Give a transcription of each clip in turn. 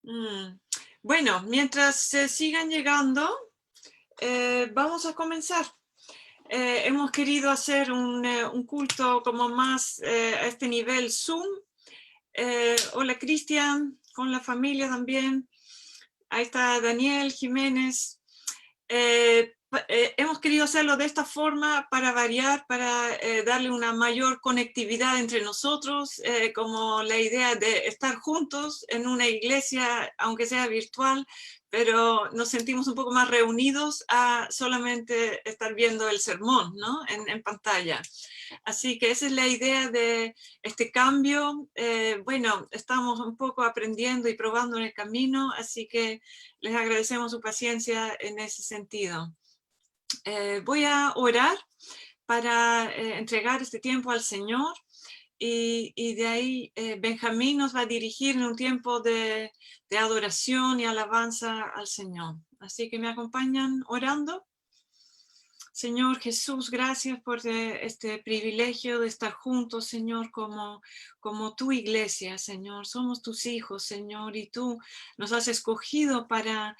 Mm. Bueno, mientras se sigan llegando, vamos a comenzar. Hemos querido hacer un culto como más a este nivel Zoom. Hola Cristian, con la familia también. Ahí está Daniel Jiménez. Hemos querido hacerlo de esta forma para variar, para darle una mayor conectividad entre nosotros, como la idea de estar juntos en una iglesia, aunque sea virtual, pero nos sentimos un poco más reunidos a solamente estar viendo el sermón, ¿no? En pantalla. Así que esa es la idea de este cambio. Bueno, estamos un poco aprendiendo y probando en el camino, así que les agradecemos su paciencia en ese sentido. Voy a orar para entregar este tiempo al Señor y de ahí Benjamín nos va a dirigir en un tiempo de adoración y alabanza al Señor. Así que me acompañan orando. Señor Jesús, gracias por este privilegio de estar juntos, Señor, como tu iglesia, Señor. Somos tus hijos, Señor, y tú nos has escogido para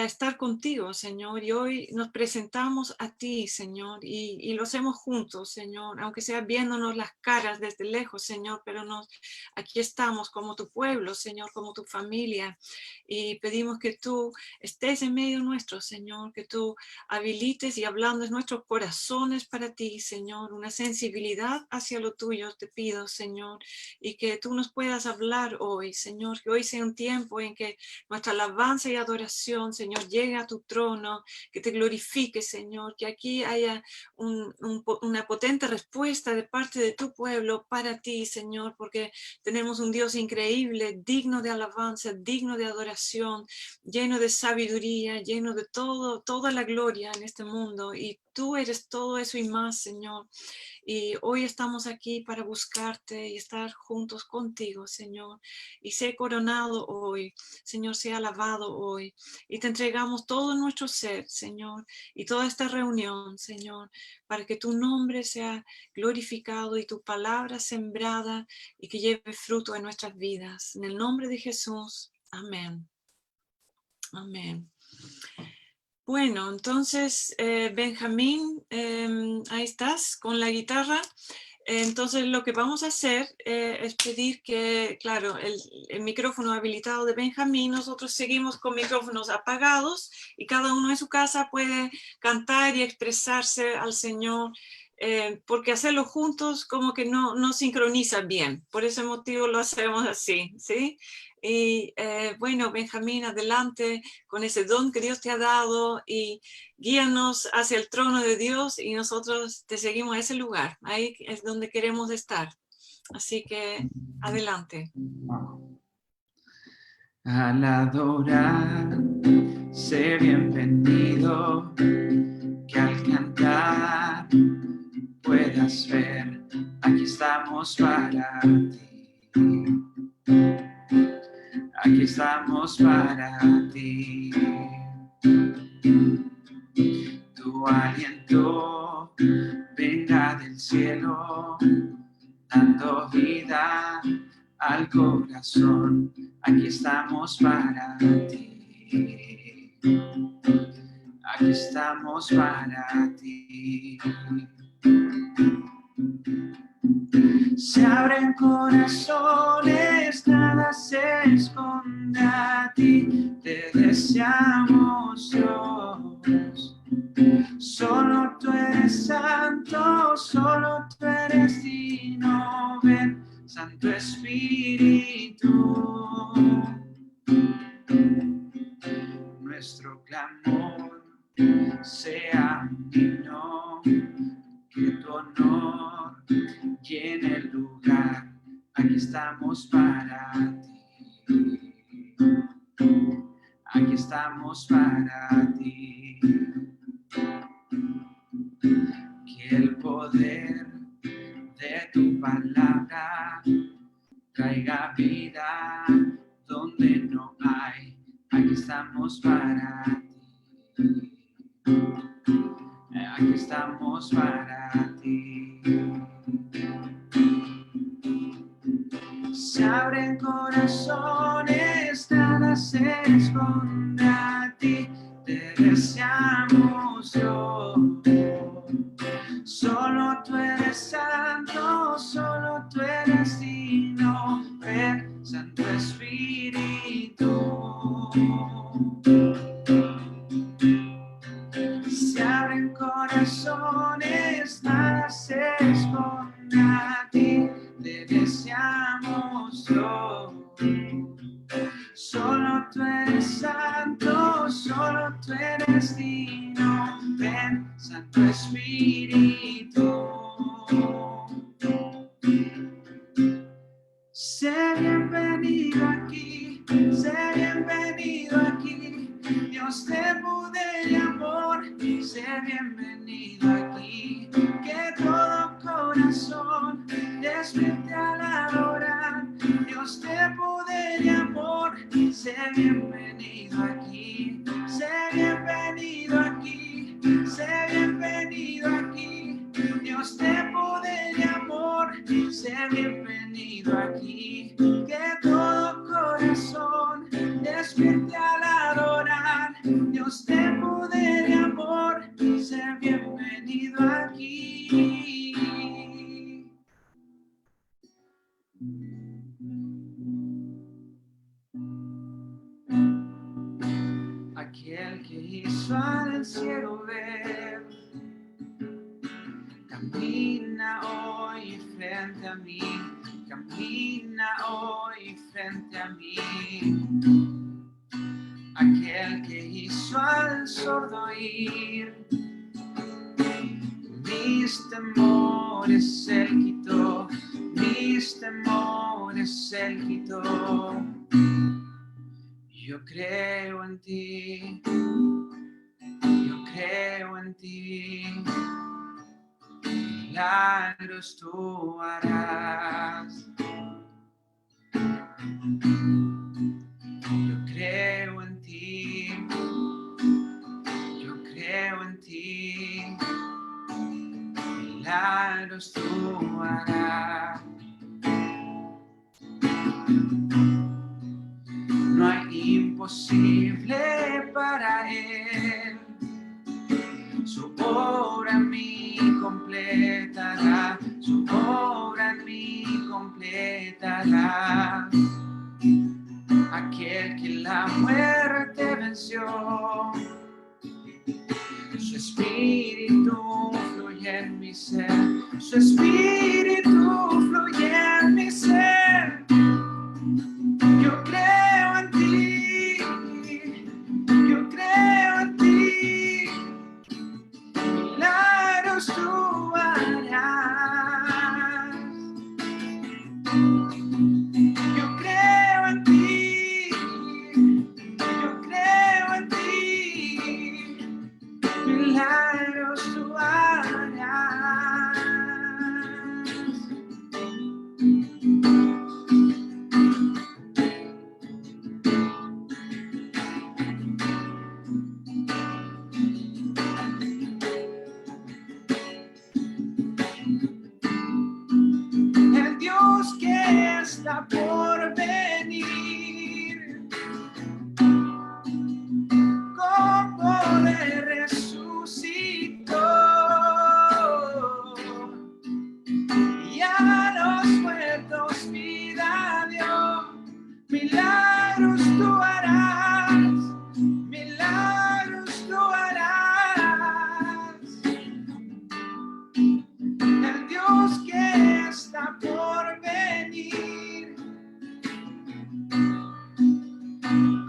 estar contigo, Señor. Y hoy nos presentamos a ti, Señor, y lo hacemos juntos, Señor, aunque sea viéndonos las caras desde lejos, Señor, pero aquí estamos como tu pueblo, Señor, como tu familia. Y pedimos que tú estés en medio nuestro, Señor, que tú habilites y ablandes nuestros corazones para ti, Señor, una sensibilidad hacia lo tuyo, te pido, Señor, y que tú nos puedas hablar hoy, Señor, que hoy sea un tiempo en que nuestra alabanza y adoración, Señor, llegue a tu trono, que te glorifique, Señor, que aquí haya una potente respuesta de parte de tu pueblo para ti, Señor, porque tenemos un Dios increíble, digno de alabanza, digno de adoración, lleno de sabiduría, lleno de toda la gloria en este mundo. Y tú eres todo eso y más, Señor. Y hoy estamos aquí para buscarte y estar juntos contigo, Señor. Y sé coronado hoy, Señor, sea alabado hoy. Y te entregamos todo nuestro ser, Señor, y toda esta reunión, Señor, para que tu nombre sea glorificado y tu palabra sembrada y que lleve fruto en nuestras vidas. En el nombre de Jesús. Amén. Amén. Bueno, entonces, Benjamín, ahí estás con la guitarra. Entonces, lo que vamos a hacer es pedir que, claro, el micrófono habilitado de Benjamín, nosotros seguimos con micrófonos apagados y cada uno en su casa puede cantar y expresarse al Señor, porque hacerlo juntos como que no sincroniza bien. Por ese motivo lo hacemos así, ¿sí? Y bueno, Benjamín, adelante con ese don que Dios te ha dado y guíanos hacia el trono de Dios y nosotros te seguimos a ese lugar. Ahí es donde queremos estar. Así que adelante. Al adorar, sé bienvenido, que al cantar puedas ver, aquí estamos para ti. Aquí estamos para ti. Tu aliento venga del cielo, dando vida al corazón. Aquí estamos para ti. Aquí estamos para ti. Se abren corazones, nada se esconde a ti. Te deseamos, Dios. Solo tú eres santo, solo tú eres digno. Ven, Santo Espíritu. Nuestro clamor sea un himno, que tu honor llene el lugar. Aquí estamos para ti. Aquí estamos para ti. Que el poder de tu palabra traiga vida donde no hay. Aquí estamos para ti. Aquí estamos para ti. Se abren corazones, nada nada se esconde a ti, te deseamos yo. Solo tú eres santo, solo tú eres digno, ven, Santo Espíritu. Se abren corazones, nada se esconde a ti, te deseamos yo. Solo tú eres santo, solo tú eres digno, ven, Santo Espíritu. Sé bienvenido aquí, sé bienvenido aquí, Dios de poder y amor, sé bienvenido aquí, que todo corazón despierte al adorar, Dios de poder y amor, sé bienvenido aquí, sé bienvenido aquí, sé bienvenido aquí, Dios de poder y amor, sé bienvenido aquí, que todo corazón despierte al adorar, Dios de poder y amor, sé bienvenido aquí. Aquel que hizo al cielo ver, camina hoy frente a mí, camina hoy frente a mí. Aquel que hizo al sordo oír, mis temores él quitó, mis temores él quitó. Yo creo en ti, yo creo en ti, milagros tú harás. Yo creo en ti, yo creo en ti, milagros tú harás. No hay imposible para él, su obra en mí completará, su obra en mí completará. Aquel que la muerte venció, su espíritu fluye en mi ser, su espíritu fluye en mi ser. Yo creo en ti, yo creo en ti, milagros tú harás. Yo creo en ti, yo creo en ti, milagros tú harás. El Dios que está por venir, con poder resucitó y a los muertos vida dio. Milagros tú harás, milagros tú harás. El Dios que está por venir,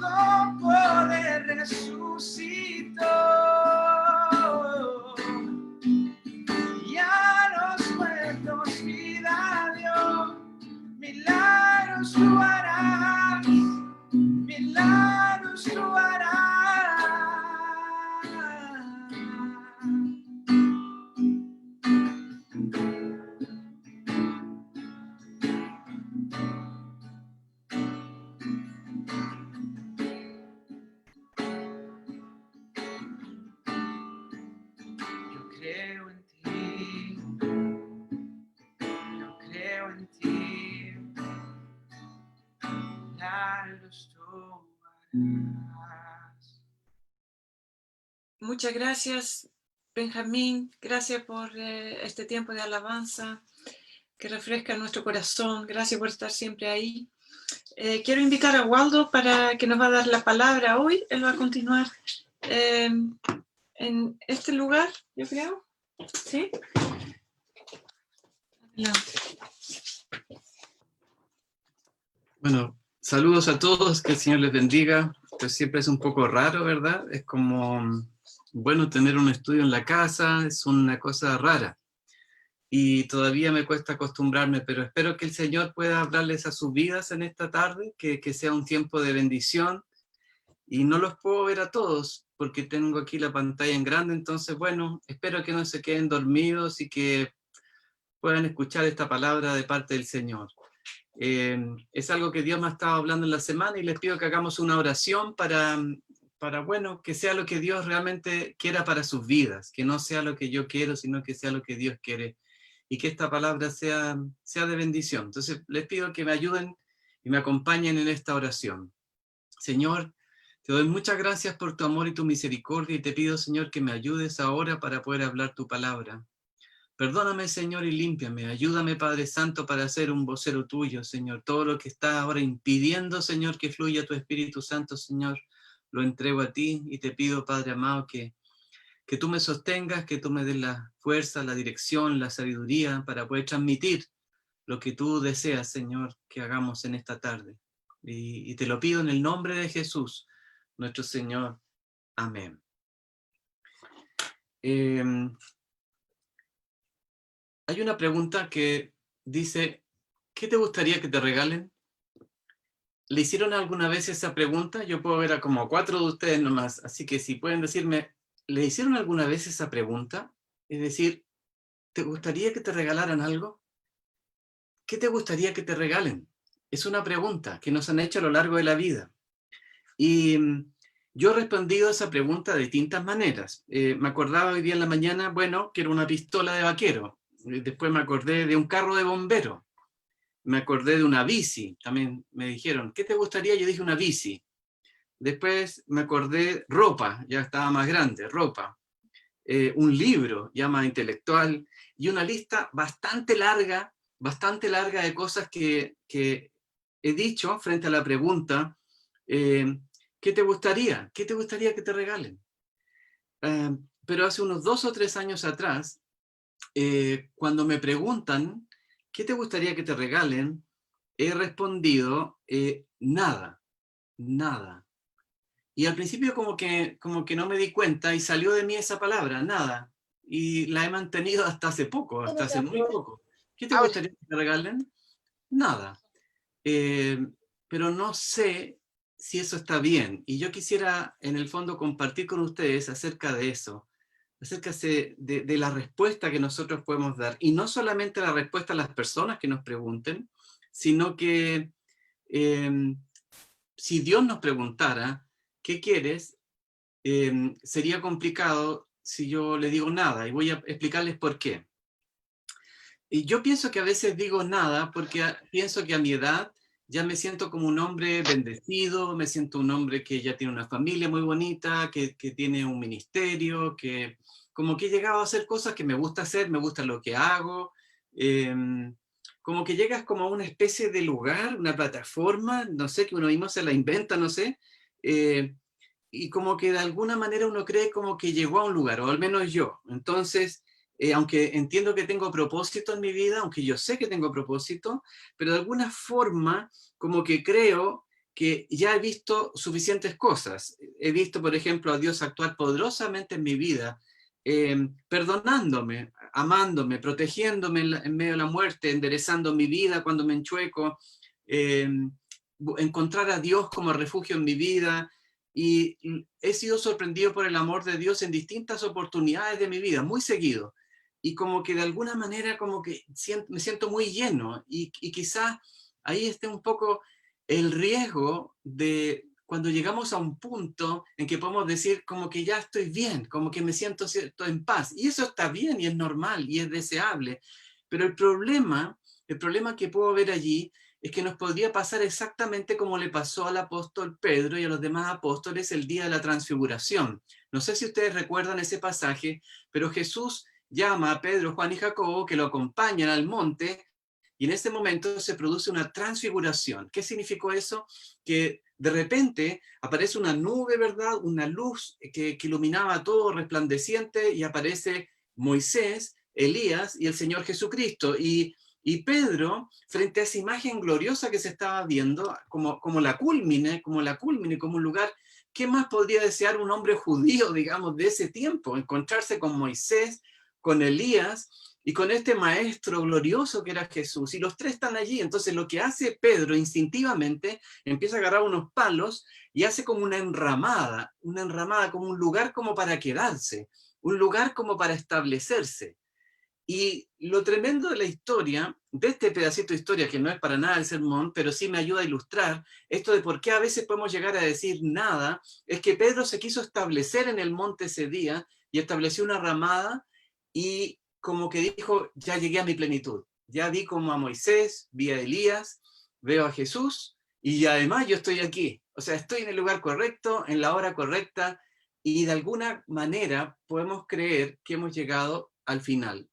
con poder resucitó y a los muertos vida dio. Milagros tú harás, milagros. Muchas gracias, Benjamín. Gracias por este tiempo de alabanza que refresca nuestro corazón. Gracias por estar siempre ahí. Quiero invitar a Waldo para que nos va a dar la palabra hoy. Él va a continuar en este lugar, yo creo. ¿Sí? Adelante. Bueno, saludos a todos, que el Señor les bendiga. Pues siempre es un poco raro, ¿verdad? Es como, bueno, tener un estudio en la casa, es una cosa rara. Y todavía me cuesta acostumbrarme, pero espero que el Señor pueda hablarles a sus vidas en esta tarde, que sea un tiempo de bendición. Y no los puedo ver a todos, porque tengo aquí la pantalla en grande, entonces, bueno, espero que no se queden dormidos y que puedan escuchar esta palabra de parte del Señor. Es algo que Dios me ha estado hablando en la semana y les pido que hagamos una oración para, bueno, que sea lo que Dios realmente quiera para sus vidas, que no sea lo que yo quiero, sino que sea lo que Dios quiere, y que esta palabra sea de bendición. Entonces les pido que me ayuden y me acompañen en esta oración. Señor, te doy muchas gracias por tu amor y tu misericordia, y te pido, Señor, que me ayudes ahora para poder hablar tu palabra. Perdóname, Señor, y límpiame. Ayúdame, Padre Santo, para ser un vocero tuyo, Señor. Todo lo que está ahora impidiendo, Señor, que fluya tu Espíritu Santo, Señor, lo entrego a ti y te pido, Padre amado, que tú me sostengas, que tú me des la fuerza, la dirección, la sabiduría para poder transmitir lo que tú deseas, Señor, que hagamos en esta tarde. Y te lo pido en el nombre de Jesús, nuestro Señor. Amén. Hay una pregunta que dice, ¿qué te gustaría que te regalen? ¿Le hicieron alguna vez esa pregunta? Yo puedo ver a como 4 de ustedes nomás, así que si pueden decirme, ¿le hicieron alguna vez esa pregunta? Es decir, ¿te gustaría que te regalaran algo? ¿Qué te gustaría que te regalen? Es una pregunta que nos han hecho a lo largo de la vida. Y yo he respondido a esa pregunta de distintas maneras. Me acordaba hoy día en la mañana, bueno, que era una pistola de vaquero. Después me acordé de un carro de bombero. Me acordé de una bici. También me dijeron, ¿qué te gustaría? Yo dije una bici. Después me acordé ropa, ya estaba más grande, ropa. Un libro, ya más intelectual. Y una lista bastante larga de cosas que he dicho frente a la pregunta, ¿qué te gustaría? ¿Qué te gustaría que te regalen? Pero hace unos 2 o 3 años atrás, cuando me preguntan, ¿qué te gustaría que te regalen? He respondido, nada, nada. Y al principio como que no me di cuenta y salió de mí esa palabra, nada. Y la he mantenido hasta hace poco, hasta hace muy poco. ¿Qué te gustaría que te regalen? Nada. Pero no sé si eso está bien. Y yo quisiera, en el fondo, compartir con ustedes acerca de eso, acerca de la respuesta que nosotros podemos dar. Y no solamente la respuesta a las personas que nos pregunten, sino que si Dios nos preguntara, ¿qué quieres? Sería complicado si yo le digo nada. Y voy a explicarles por qué. Y yo pienso que a veces digo nada porque pienso que a mi edad ya me siento como un hombre bendecido, me siento un hombre que ya tiene una familia muy bonita, que tiene un ministerio, que como que he llegado a hacer cosas que me gusta hacer, me gusta lo que hago, como que llegas como a una especie de lugar, una plataforma, no sé, que uno mismo se la inventa, no sé, y como que de alguna manera uno cree como que llegó a un lugar, o al menos yo. Entonces, aunque entiendo que tengo propósito en mi vida, aunque yo sé que tengo propósito, pero de alguna forma como que creo que ya he visto suficientes cosas. He visto, por ejemplo, a Dios actuar poderosamente en mi vida, perdonándome, amándome, protegiéndome en medio de la muerte, enderezando mi vida cuando me enchueco, encontrar a Dios como refugio en mi vida. Y he sido sorprendido por el amor de Dios en distintas oportunidades de mi vida, muy seguido. Y como que de alguna manera como que me siento muy lleno. Y quizá ahí esté un poco el riesgo de cuando llegamos a un punto en que podemos decir como que ya estoy bien, como que me siento en paz. Y eso está bien y es normal y es deseable. Pero el problema que puedo ver allí es que nos podría pasar exactamente como le pasó al apóstol Pedro y a los demás apóstoles el día de la transfiguración. No sé si ustedes recuerdan ese pasaje, pero Jesús llama a Pedro, Juan y Jacobo, que lo acompañan al monte, y en ese momento se produce una transfiguración. ¿Qué significó eso? Que de repente aparece una nube, ¿verdad? Una luz que iluminaba todo resplandeciente, y aparece Moisés, Elías y el Señor Jesucristo. Y Pedro, frente a esa imagen gloriosa que se estaba viendo, como la culmine, como un lugar, ¿qué más podría desear un hombre judío, digamos, de ese tiempo? Encontrarse con Moisés, con Elías y con este maestro glorioso que era Jesús. Y los tres están allí. Entonces lo que hace Pedro instintivamente, empieza a agarrar unos palos y hace como una enramada, como un lugar como para quedarse, un lugar como para establecerse. Y lo tremendo de la historia, de este pedacito de historia, que no es para nada el sermón, pero sí me ayuda a ilustrar esto de por qué a veces podemos llegar a decir nada, es que Pedro se quiso establecer en el monte ese día y estableció una ramada y como que dijo, ya llegué a mi plenitud. Ya vi como a Moisés, vi a Elías, veo a Jesús y además yo estoy aquí. O sea, estoy en el lugar correcto, en la hora correcta, y de alguna manera podemos creer que hemos llegado al final.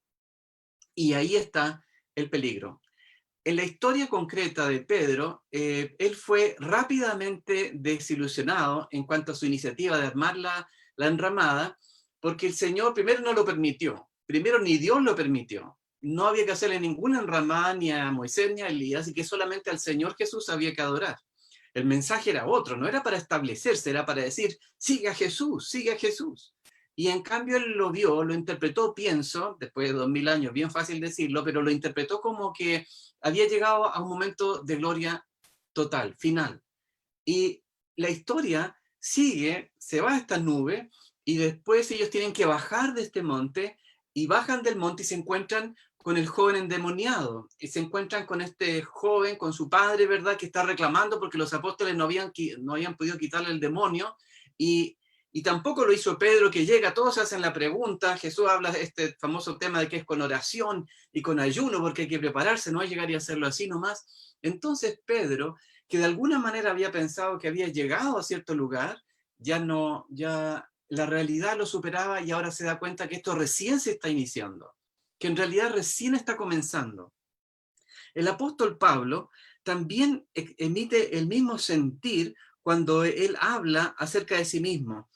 Y ahí está el peligro. En la historia concreta de Pedro, él fue rápidamente desilusionado en cuanto a su iniciativa de armar la enramada, porque el Señor primero no lo permitió, primero ni Dios lo permitió. No había que hacerle ninguna enramada ni a Moisés ni a Elías, y que solamente al Señor Jesús había que adorar. El mensaje era otro, no era para establecerse, era para decir, sigue a Jesús, sigue a Jesús. Y en cambio él lo vio, lo interpretó, pienso, después de 2000 años, bien fácil decirlo, pero lo interpretó como que había llegado a un momento de gloria total, final. Y la historia sigue, se va a esta nube, y después ellos tienen que bajar de este monte, y bajan del monte y se encuentran con el joven endemoniado, y se encuentran con este joven, con su padre, ¿verdad?, que está reclamando porque los apóstoles no habían podido quitarle el demonio, y tampoco lo hizo Pedro, que llega, todos se hacen la pregunta, Jesús habla de este famoso tema de que es con oración y con ayuno, porque hay que prepararse, no hay llegar y hacerlo así nomás. Entonces Pedro, que de alguna manera había pensado que había llegado a cierto lugar, ya la realidad lo superaba, y ahora se da cuenta que esto recién se está iniciando, que en realidad recién está comenzando. El apóstol Pablo también emite el mismo sentir cuando él habla acerca de sí mismo.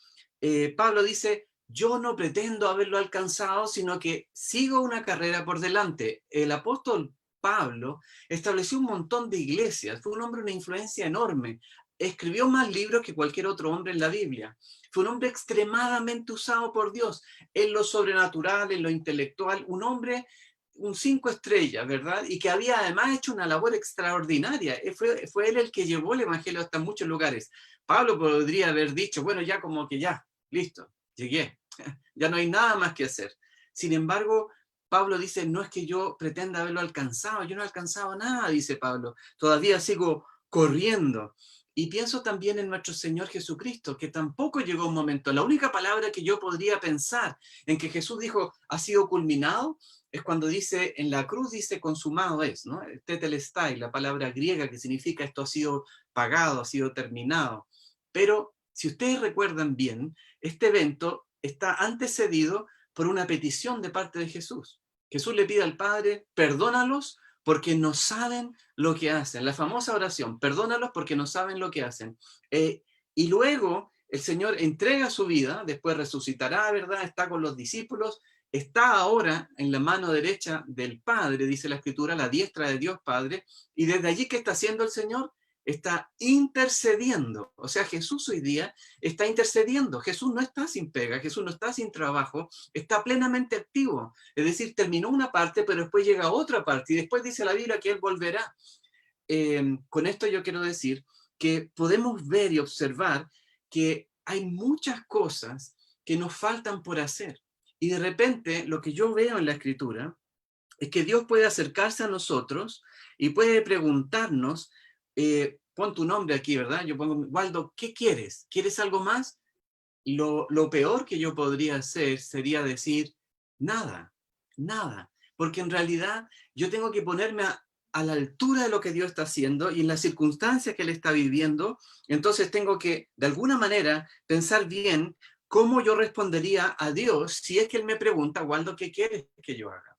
Pablo dice, yo no pretendo haberlo alcanzado, sino que sigo una carrera por delante. El apóstol Pablo estableció un montón de iglesias, fue un hombre de una influencia enorme, escribió más libros que cualquier otro hombre en la Biblia. Fue un hombre extremadamente usado por Dios, en lo sobrenatural, en lo intelectual, un hombre, un 5 estrellas, ¿verdad? Y que había además hecho una labor extraordinaria. Fue él el que llevó el evangelio hasta muchos lugares. Pablo podría haber dicho, bueno, ya como que ya, listo, llegué, ya no hay nada más que hacer. Sin embargo, Pablo dice, no es que yo pretenda haberlo alcanzado, yo no he alcanzado nada, dice Pablo, todavía sigo corriendo. Y pienso también en nuestro Señor Jesucristo, que tampoco llegó un momento. La única palabra que yo podría pensar en que Jesús dijo, ha sido culminado, es cuando dice, en la cruz dice, consumado es, ¿no? Tetelestai, la palabra griega que significa esto ha sido pagado, ha sido terminado. Pero si ustedes recuerdan bien, este evento está antecedido por una petición de parte de Jesús. Jesús le pide al Padre, perdónalos porque no saben lo que hacen. La famosa oración, perdónalos porque no saben lo que hacen. Y luego el Señor entrega su vida, después resucitará, ¿verdad? Está con los discípulos, está ahora en la mano derecha del Padre, dice la Escritura, la diestra de Dios Padre, y desde allí, ¿qué está haciendo el Señor? Está intercediendo. O sea, Jesús hoy día está intercediendo. Jesús no está sin pega, Jesús no está sin trabajo, está plenamente activo. Es decir, terminó una parte, pero después llega otra parte, y después dice la Biblia que Él volverá. Con esto yo quiero decir que podemos ver y observar que hay muchas cosas que nos faltan por hacer. Y de repente, lo que yo veo en la Escritura es que Dios puede acercarse a nosotros y puede preguntarnos, pon tu nombre aquí, ¿verdad? Yo pongo, Waldo, ¿qué quieres? ¿Quieres algo más? Lo peor que yo podría hacer sería decir, nada, nada. Porque en realidad yo tengo que ponerme a a la altura de lo que Dios está haciendo y en las circunstancias que Él está viviendo, entonces tengo que, de alguna manera, pensar bien cómo yo respondería a Dios si es que Él me pregunta, Waldo, ¿qué quieres que yo haga?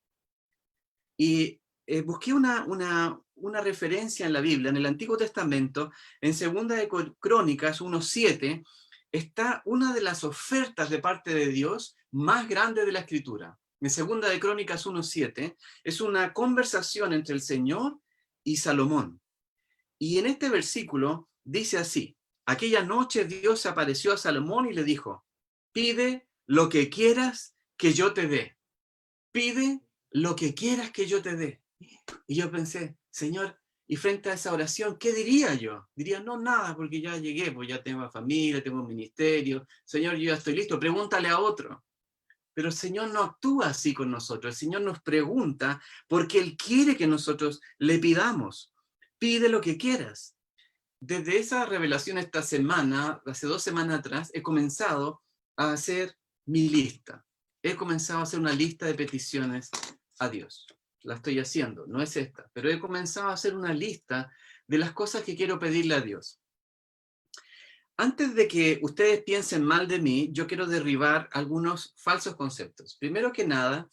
Y busqué una referencia en la Biblia, en el Antiguo Testamento, en Segunda de Crónicas 1:7, está una de las ofertas de parte de Dios más grandes de la Escritura. En Segunda de Crónicas 1:7 es una conversación entre el Señor y Salomón. Y en este versículo dice así: aquella noche Dios se apareció a Salomón y le dijo, pide lo que quieras que yo te dé. Pide lo que quieras que yo te dé. Y yo pensé, Señor, y frente a esa oración, ¿qué diría yo? Diría, no, nada, porque ya llegué, pues ya tengo familia, tengo un ministerio. Señor, yo ya estoy listo, pregúntale a otro. Pero el Señor no actúa así con nosotros. El Señor nos pregunta porque Él quiere que nosotros le pidamos. Pide lo que quieras. Desde esa revelación esta semana, hace 2 semanas atrás, he comenzado a hacer mi lista. He comenzado a hacer una lista de peticiones a Dios. La estoy haciendo, no es esta, pero he comenzado a hacer una lista de las cosas que quiero pedirle a Dios. Antes de que ustedes piensen mal de mí, yo quiero derribar algunos falsos conceptos. Primero que nada,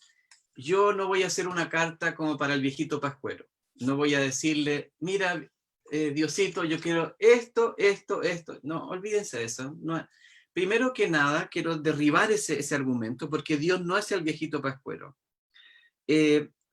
yo no voy a hacer una carta como para el viejito pascuero. No voy a decirle, mira, Diosito, yo quiero esto, esto, esto. No, olvídense de eso. No. Primero que nada, quiero derribar ese argumento, porque Dios no es el viejito pascuero.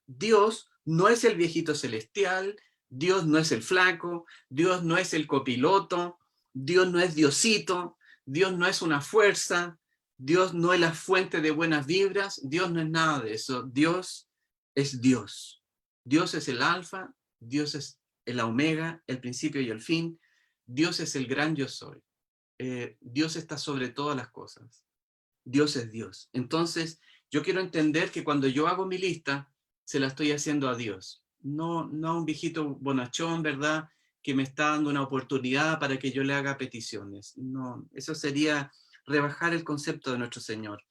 Dios no es el viejito celestial, Dios no es el flaco, Dios no es el copiloto, Dios no es Diosito, Dios no es una fuerza, Dios no es la fuente de buenas vibras, Dios no es nada de eso. Dios es Dios. Dios es el alfa, Dios es el omega, el principio y el fin. Dios es el gran yo soy. Dios está sobre todas las cosas. Dios es Dios. Entonces, yo quiero entender que cuando yo hago mi lista, se la estoy haciendo a Dios. No, no a un viejito bonachón, ¿verdad?, que me está dando una oportunidad para que yo le haga peticiones. No, eso sería rebajar el concepto de nuestro Señor.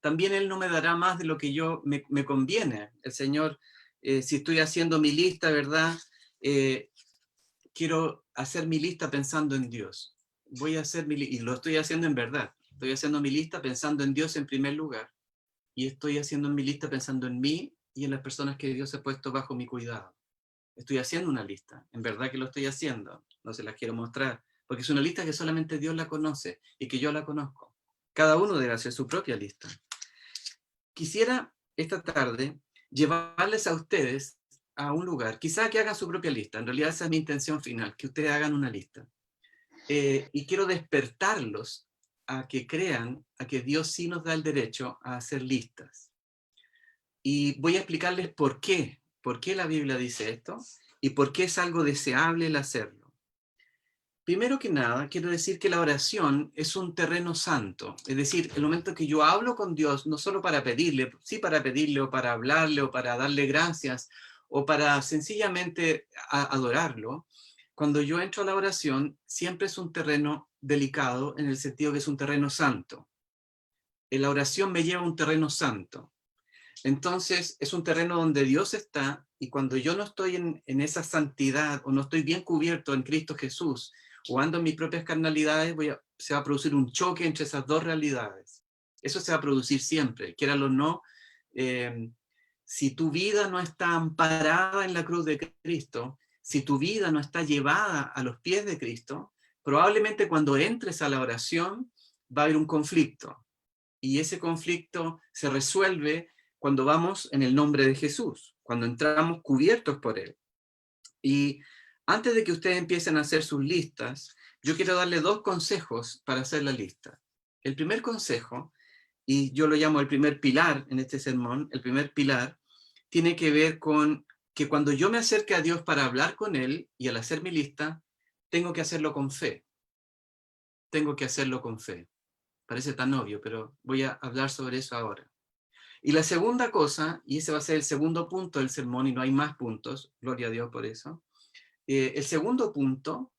También Él no me dará más de lo que yo me conviene. El Señor, si estoy haciendo mi lista, ¿verdad?, quiero hacer mi lista pensando en Dios. Voy a hacer y lo estoy haciendo en verdad. Estoy haciendo mi lista pensando en Dios en primer lugar. Y estoy haciendo mi lista pensando en mí y en las personas que Dios ha puesto bajo mi cuidado. Estoy haciendo una lista. En verdad que lo estoy haciendo. No se las quiero mostrar. Porque es una lista que solamente Dios la conoce y que yo la conozco. Cada uno debe hacer su propia lista. Quisiera esta tarde llevarles a ustedes a un lugar. Quizá que hagan su propia lista. En realidad esa es mi intención final. Que ustedes hagan una lista. Y quiero despertarlos a que crean a que Dios sí nos da el derecho a hacer listas. Y voy a explicarles por qué la Biblia dice esto y por qué es algo deseable el hacerlo. Primero que nada, quiero decir que la oración es un terreno santo. Es decir, el momento que yo hablo con Dios, no solo para pedirle, sí para pedirle o para hablarle o para darle gracias o para sencillamente adorarlo, cuando yo entro a la oración, siempre es un terreno delicado en el sentido que es un terreno santo. La oración me lleva a un terreno santo. Entonces, es un terreno donde Dios está, y cuando yo no estoy en esa santidad, o no estoy bien cubierto en Cristo Jesús, o ando en mis propias carnalidades, se va a producir un choque entre esas dos realidades. Eso se va a producir siempre, quiéralo o no. Si tu vida no está amparada en la cruz de Cristo, si tu vida no está llevada a los pies de Cristo, probablemente cuando entres a la oración va a haber un conflicto. Y ese conflicto se resuelve cuando vamos en el nombre de Jesús, cuando entramos cubiertos por Él. Y antes de que ustedes empiecen a hacer sus listas, yo quiero darle 2 consejos para hacer la lista. El primer consejo, y yo lo llamo el primer pilar en este sermón, el primer pilar, tiene que ver con que cuando yo me acerque a Dios para hablar con Él y al hacer mi lista, tengo que hacerlo con fe. Tengo que hacerlo con fe. Parece tan obvio, pero voy a hablar sobre eso ahora. Y la segunda cosa, y ese va a ser el segundo punto del sermón, y no hay más puntos, gloria a Dios por eso. El segundo punto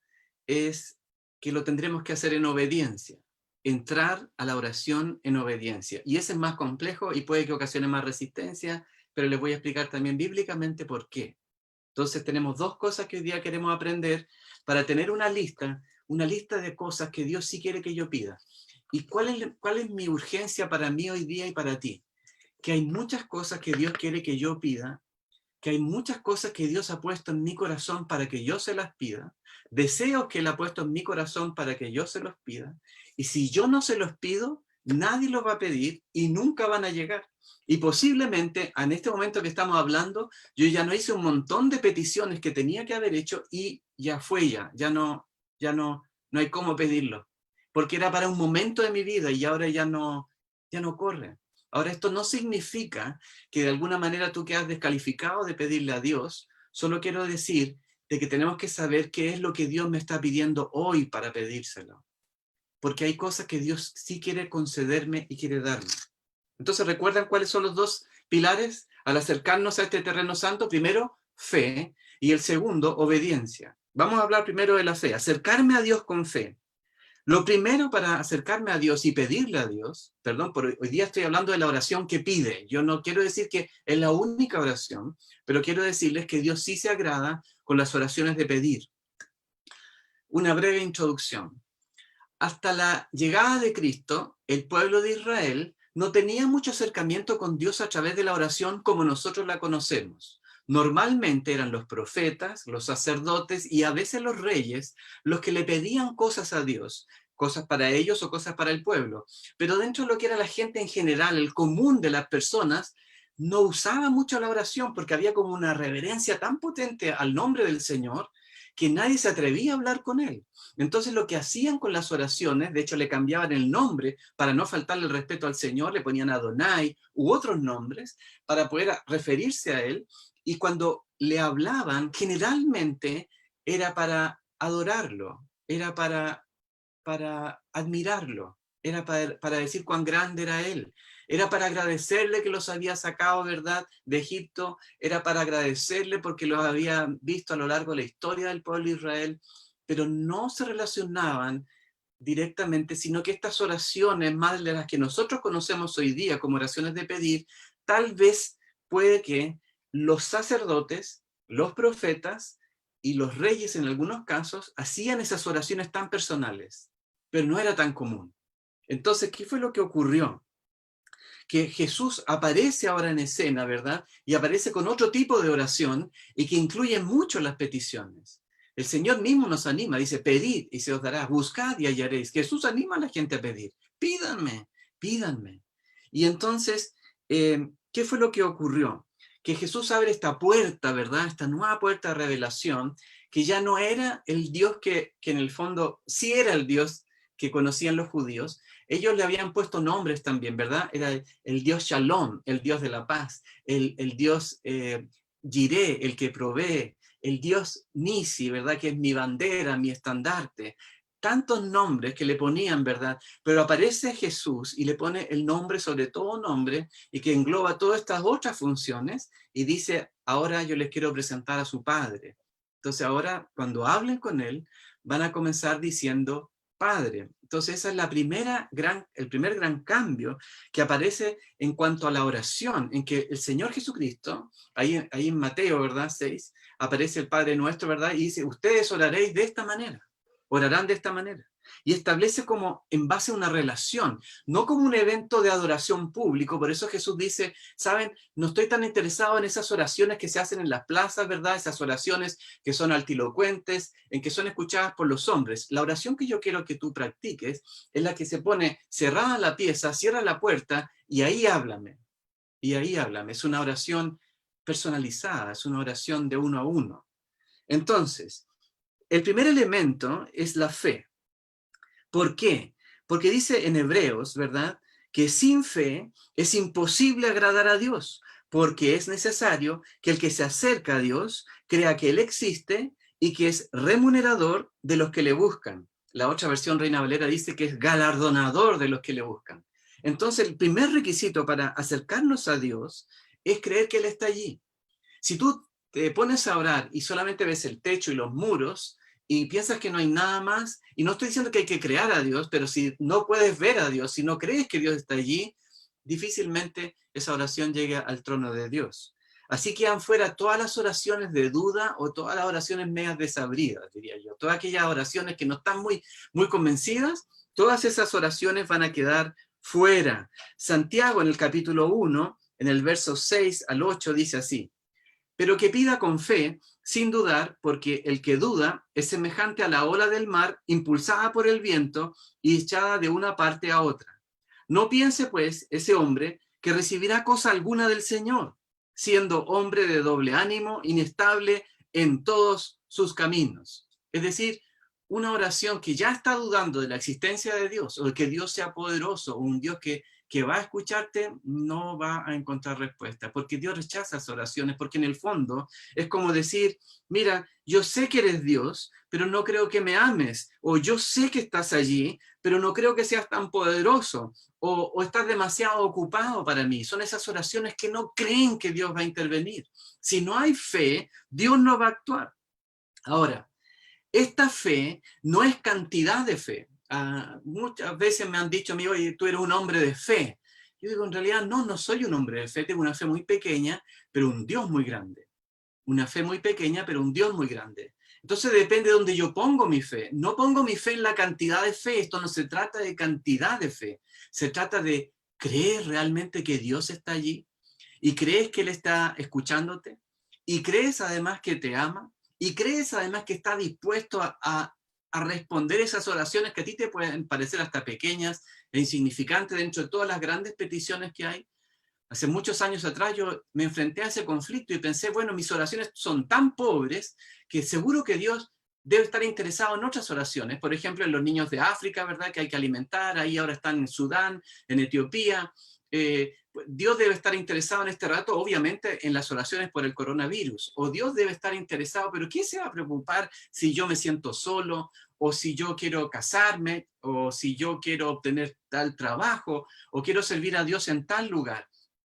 es que lo tendremos que hacer en obediencia. Entrar a la oración en obediencia. Y ese es más complejo y puede que ocasione más resistencia, pero les voy a explicar también bíblicamente por qué. Entonces tenemos dos cosas que hoy día queremos aprender para tener una lista de cosas que Dios sí quiere que yo pida. ¿Y cuál es mi urgencia para mí hoy día y para ti? Que hay muchas cosas que Dios quiere que yo pida, que hay muchas cosas que Dios ha puesto en mi corazón para que yo se las pida, deseos que Él ha puesto en mi corazón para que yo se los pida, y si yo no se los pido, nadie los va a pedir y nunca van a llegar. Y posiblemente, en este momento que estamos hablando, yo ya no hice un montón de peticiones que tenía que haber hecho y ya fue ya no hay cómo pedirlo, porque era para un momento de mi vida y ahora ya no corre. Ahora, esto no significa que de alguna manera tú quedas descalificado de pedirle a Dios. Solo quiero decir de que tenemos que saber qué es lo que Dios me está pidiendo hoy para pedírselo. Porque hay cosas que Dios sí quiere concederme y quiere darme. Entonces, ¿recuerdan cuáles son los dos pilares al acercarnos a este terreno santo? Primero, fe, y el segundo, obediencia. Vamos a hablar primero de la fe, acercarme a Dios con fe. Lo primero para acercarme a Dios y pedirle a Dios, perdón, por hoy día estoy hablando de la oración que pide. Yo no quiero decir que es la única oración, pero quiero decirles que Dios sí se agrada con las oraciones de pedir. Una breve introducción. Hasta la llegada de Cristo, el pueblo de Israel no tenía mucho acercamiento con Dios a través de la oración como nosotros la conocemos. Normalmente eran los profetas, los sacerdotes y a veces los reyes los que le pedían cosas a Dios, cosas para ellos o cosas para el pueblo. Pero dentro de lo que era la gente en general, el común de las personas, no usaba mucho la oración porque había como una reverencia tan potente al nombre del Señor que nadie se atrevía a hablar con él. Entonces lo que hacían con las oraciones, de hecho le cambiaban el nombre para no faltarle el respeto al Señor, le ponían Adonai u otros nombres para poder referirse a él, y cuando le hablaban generalmente era para adorarlo, era para admirarlo, era para decir cuán grande era él, era para agradecerle que los había sacado, ¿verdad?, de Egipto, era para agradecerle porque los había visto a lo largo de la historia del pueblo de Israel, pero no se relacionaban directamente, sino que estas oraciones, más de las que nosotros conocemos hoy día como oraciones de pedir, tal vez puede que los sacerdotes, los profetas y los reyes en algunos casos hacían esas oraciones tan personales, pero no era tan común. Entonces, ¿qué fue lo que ocurrió? Que Jesús aparece ahora en escena, ¿verdad? Y aparece con otro tipo de oración y que incluye mucho las peticiones. El Señor mismo nos anima, dice, pedid y se os dará, buscad y hallaréis. Jesús anima a la gente a pedir, pídanme, pídanme. Y entonces, ¿qué fue lo que ocurrió? Que Jesús abre esta puerta, ¿verdad? Esta nueva puerta de revelación, que ya no era el Dios que en el fondo sí era el Dios que conocían los judíos. Ellos le habían puesto nombres también, ¿verdad? Era el Dios Shalom, el Dios de la paz, el Dios Jireh, el que provee, el Dios Nisi, ¿verdad? Que es mi bandera, mi estandarte. Tantos nombres que le ponían, ¿verdad? Pero aparece Jesús y le pone el nombre sobre todo nombre y que engloba todas estas otras funciones y dice, ahora yo les quiero presentar a su Padre. Entonces ahora, cuando hablen con él, van a comenzar diciendo Padre. Entonces esa es el primer gran cambio que aparece en cuanto a la oración, en que el Señor Jesucristo, ahí en Mateo, ¿verdad? 6, aparece el Padre nuestro, ¿verdad? Y dice, ustedes oraréis de esta manera, orarán de esta manera. Y establece como en base a una relación, no como un evento de adoración público. Por eso Jesús dice, saben, no estoy tan interesado en esas oraciones que se hacen en las plazas, ¿verdad? Esas oraciones que son altilocuentes, en que son escuchadas por los hombres. La oración que yo quiero que tú practiques es la que se pone cerrada la pieza, cierra la puerta y ahí háblame. Y ahí háblame. Es una oración personalizada, es una oración de uno a uno. Entonces, el primer elemento es la fe. ¿Por qué? Porque dice en Hebreos, ¿verdad?, que sin fe es imposible agradar a Dios, porque es necesario que el que se acerca a Dios crea que Él existe y que es remunerador de los que le buscan. La otra versión Reina Valera dice que es galardonador de los que le buscan. Entonces, el primer requisito para acercarnos a Dios es creer que Él está allí. Si tú te pones a orar y solamente ves el techo y los muros, y piensas que no hay nada más, y no estoy diciendo que hay que crear a Dios, pero si no puedes ver a Dios, si no crees que Dios está allí, difícilmente esa oración llegue al trono de Dios. Así quedan fuera todas las oraciones de duda o todas las oraciones medias desabridas, diría yo. Todas aquellas oraciones que no están muy convencidas, todas esas oraciones van a quedar fuera. Santiago en el capítulo 1, en el verso 6 al 8, dice así: pero que pida con fe, sin dudar, porque el que duda es semejante a la ola del mar, impulsada por el viento y echada de una parte a otra. No piense, pues, ese hombre que recibirá cosa alguna del Señor, siendo hombre de doble ánimo, inestable en todos sus caminos. Es decir, una oración que ya está dudando de la existencia de Dios, o de que Dios sea poderoso, o un Dios que va a escucharte, no va a encontrar respuesta, porque Dios rechaza esas oraciones, porque en el fondo es como decir, mira, yo sé que eres Dios, pero no creo que me ames, o yo sé que estás allí, pero no creo que seas tan poderoso, o estás demasiado ocupado para mí. Son esas oraciones que no creen que Dios va a intervenir. Si no hay fe, Dios no va a actuar. Ahora, esta fe no es cantidad de fe. Muchas veces me han dicho a mí, oye, tú eres un hombre de fe. Yo digo, en realidad no soy un hombre de fe, tengo una fe muy pequeña, pero un Dios muy grande. Una fe muy pequeña, pero un Dios muy grande. Entonces depende de donde yo pongo mi fe. No pongo mi fe en la cantidad de fe, esto no se trata de cantidad de fe, se trata de creer realmente que Dios está allí, y crees que Él está escuchándote, y crees además que te ama, y crees además que está dispuesto a responder esas oraciones que a ti te pueden parecer hasta pequeñas e insignificantes dentro de todas las grandes peticiones que hay. Hace muchos años atrás yo me enfrenté a ese conflicto y pensé, bueno, mis oraciones son tan pobres que seguro que Dios debe estar interesado en otras oraciones, por ejemplo, en los niños de África, ¿verdad? Que hay que alimentar, ahí ahora están en Sudán, en Etiopía. Dios debe estar interesado en este rato, obviamente, en las oraciones por el coronavirus, o Dios debe estar interesado, pero ¿quién se va a preocupar si yo me siento solo, o si yo quiero casarme, o si yo quiero obtener tal trabajo, o quiero servir a Dios en tal lugar?